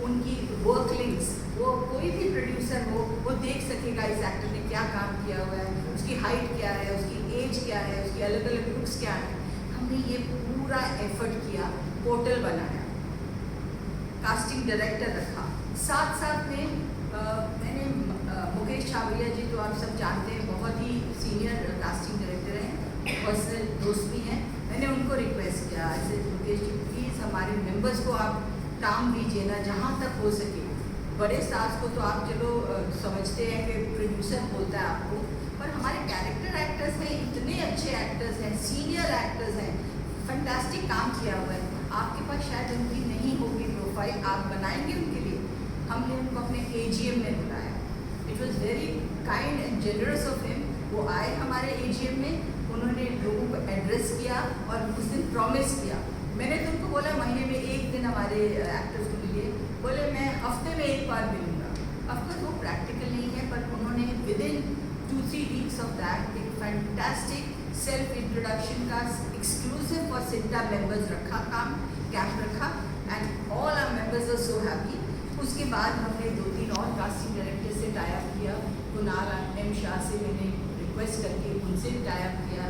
उनकी वर्क लिंक्स, वो कोई भी प्रोड्यूसर हो वो देख सकेगा इस एक्टर ने क्या काम किया हुआ है, उसकी हाइट क्या है, उसकी एज क्या है, उसकी अलग अलग लुक्स क्या है। हमने ये पूरा एफर्ट किया, पोर्टल बनाया, कास्टिंग डायरेक्टर रखा। साथ साथ में मैंने मुकेश छावरिया जी तो आप सब जानते हैं, बहुत ही सीनियर कास्टिंग डायरेक्टर हैं, पर्सनल दोस्त भी हैं। मैंने उनको रिक्वेस्ट किया, ऐसे मुकेश जी प्लीज़ हमारे मेंबर्स को आप काम दीजिए ना जहाँ तक हो सके। बड़े स्टार्स को तो आप चलो समझते हैं कि प्रोड्यूसर बोलता है आपको, पर हमारे कैरेक्टर एक्टर्स हैं, इतने अच्छे एक्टर्स हैं, सीनियर एक्टर्स हैं, फैंटास्टिक काम किया हुआ है। आपके पास शायद उनकी नहीं होगी प्रोफाइल, आप बनाएंगे उनके लिए। हमने उनको अपने AGM में बुलाया। It was very kind and generous of him. वो आए हमारे AGM में, उन्होंने लोगों को एड्रेस किया और उस दिन प्रॉमिस किया। मैंने तो उनको बोला महीने में 1 दिन हमारे एक्टर्स को मिलिए, बोले मैं हफ्ते में 1 बार मिलूँगा। ऑफकोर्स वो प्रैक्टिकल नहीं है, पर उन्होंने within 2-3 weeks of that एक फैंटास्टिक सेल्फ इंट्रोडक्शन का एक्सक्लूसिव फॉर सिंटा मेंबर्स रखा, कैंप रखा, and all our members are so happy. उसके बाद हमने 2-3 और कास्टिंग डायरेक्टर से टाई अप किया। कुणाल M शाह से मैंने रिक्वेस्ट करके उनसे टाई अप किया,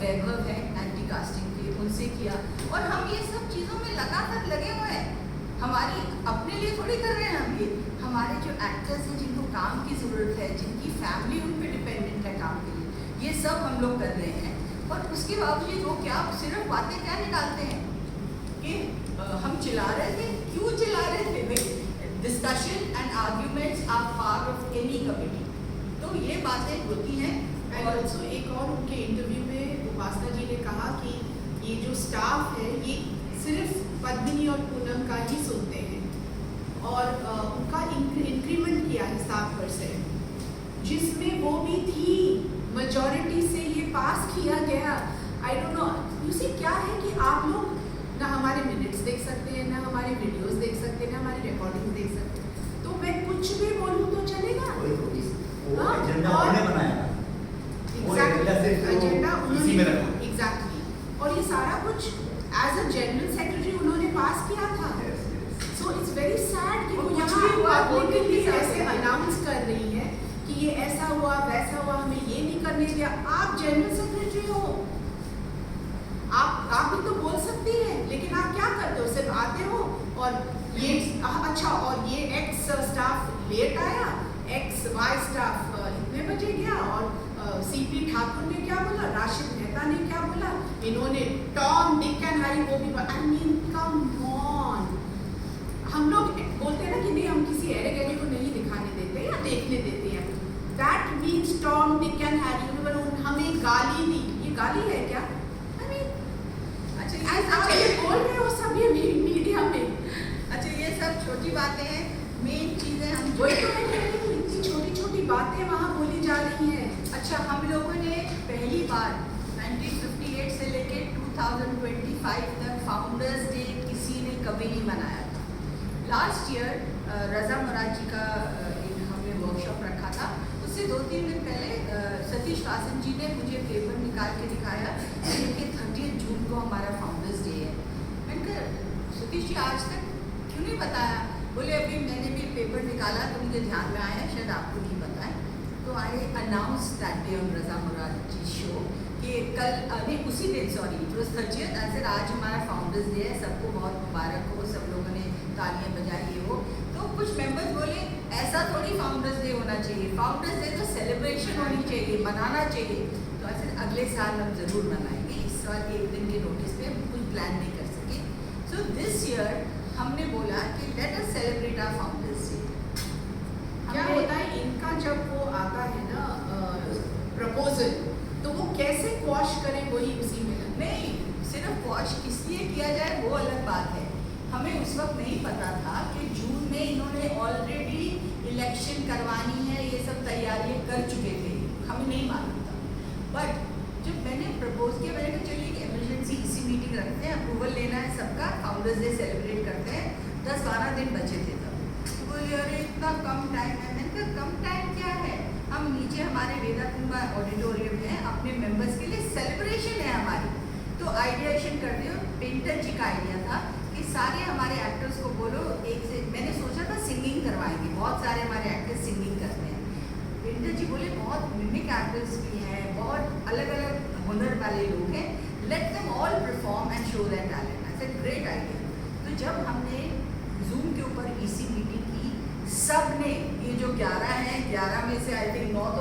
वैभव है एंटी कास्टिंग के, उनसे किया। और हम ये सब चीज़ों में लगातार लगे हुए हैं। हमारी अपने लिए थोड़ी कर रहे हैं हम ये, हमारे जो एक्टर्स हैं जिनको काम की ज़रूरत है, जिनकी फैमिली उन पर डिपेंडेंट है काम के लिए, ये सब हम लोग कर रहे हैं। और उसके बावजूद वो क्या सिर्फ बातें क्या निकालते हैं कि हम चिल्ला रहे थे, क्यों चिल्ला रहे थे भाई? Discussion and arguments are part of any committee. तो ये बातें होती हैं। एंड ऑल्सो एक और उनके इंटरव्यू में उपासना जी ने कहा कि ये जो स्टाफ है ये सिर्फ पद्मिनी और पूनम का ही सुनते हैं, और उनका इंक्रीमेंट किया है 7%, जिसमें वो भी थी मेजॉरिटी से ये पास किया गया। I don't know, you see क्या है कि आप लोग ना हमारे मिनट्स देख सकते हैं, ना हमारे वीडियोस देख सकते हैं, ना हमारी रिकॉर्डिंग देख सकते हैं, तो मैं कुछ भी बोलूँ तो चलेगा। वो एजेंडा उन्होंने बनाया, वो एजेंडा इसी में रखा। एग्जैक्टली, और ये सारा कुछ एज अ जनरल सेक्रेटरी उन्होंने पास किया था। सो इट्स वेरी सैड कि वो यहाँ पब्लिकली ऐसे अनाउंस कर रही है कि ये ऐसा हुआ वैसा हुआ, हमें ये नहीं करने दिया। आप जनरल सेक्रेटरी हो, आप भी तो बोल सकती है, लेकिन आप क्या करते हो? सिर्फ आते हो और ये अच्छा, और ये X स्टाफ लेट आया, XY स्टाफ इतने बजे गया, और CP ठाकुर ने क्या बोला, राशिद मेहता ने क्या बोला, इन्होंने टॉम डिक एंड हैरी वो भी, आई मीन कम ऑन। हम लोग बोलते हैं ना कि नहीं हम किसी एरे गैरे को नहीं दिखाने देते या देखने देते हैं, that means Tom Dick and Harry हमें गाली दी। ये गाली है क्या? आप ये बोल रहे हो सब ये मीडिया में। अच्छा, ये सब छोटी बातें हैं, मेन चीज़ें हम वही तो मैं कह रही हूँ, इतनी छोटी छोटी बातें वहाँ बोली जा रही हैं। अच्छा, हम लोगों ने पहली बार 1958 से लेके 2025 तक फाउंडर्स डे किसी ने कभी नहीं मनाया था। लास्ट ईयर रज़ा मुराद जी का एक हमने वर्कशॉप रखा था, उससे 2-3 दिन पहले सतीश कासिम जी ने मुझे पेपर निकाल के दिखाया कि 30 जून को हमारा फाउंडर्स डे है। मैंने कहा सतीश जी आज तक क्यों नहीं बताया? बोले अभी मैंने भी पेपर निकाला तो मुझे ध्यान में आया, शायद आपको नहीं पता है, तो I announce that day on Raza Murad ji show कि कल नहीं उसी दिन, सॉरी इट वॉज 30th, ऐसे आज हमारा फाउंडर्स डे है, सबको बहुत मुबारक हो, सब लोगों ने तालियां बजाई ये वो। तो कुछ मेंबर्स बोले ऐसा थोड़ी फाउंडर्स डे होना चाहिए, फाउंडर्स डे तो सेलिब्रेशन होनी चाहिए, मनाना चाहिए। तो ऐसे अगले साल हम ज़रूर मनाएंगे, इस साल एक दिन के नोटिस पे हम कुछ प्लान नहीं कर सके। सो दिस ईयर हमने बोला कि let us celebrate our founders day. क्या होता है इनका जब वो आता है ना प्रपोजल, तो वो कैसे क्वॉश करें वही उसी में लगता है। नहीं, सिर्फ वॉश किस लिए किया जाए वो अलग बात है। हमें उस वक्त नहीं पता था कि जून में इन्होंने ऑलरेडी इलेक्शन करवानी है, ये सब तैयारियां कर चुके थे, हमें नहीं मालूम था। बट जब मैंने प्रपोज किया, मैंने कहा चलिए एक इमरजेंसी इसी मीटिंग रखते हैं, अप्रूवल लेना है सबका, फाउंडर्स डे सेलिब्रेट करते हैं, 10-12 दिन बचे थे तब। तो बोले अरे इतना कम टाइम है, मैंने कहा कम टाइम क्या है, हम नीचे हमारे वेदा कुंभा ऑडिटोरियम है, अपने मेंबर्स के लिए सेलिब्रेशन है हमारी। तो आइडिएशन कर दिया, पेंटर जी का आइडिया था कि सारे हमारे एक्टर्स को बोलो एक से, मैंने सोचा था सिंगिंग करवाएंगे, बहुत सारे हमारे एक्टर्स सिंगिंग करते हैं। पेंटर जी बोले बहुत मिमिक एक्टर्स भी हैं, बहुत अलग अलग हुनर वाले लोग हैं, let them all perform and show their talent. I said great idea. तो जब हमने जूम के ऊपर ईसी मीटिंग की, सब ने, ये जो 11 हैं, 11 में से आई थिंक 9 तो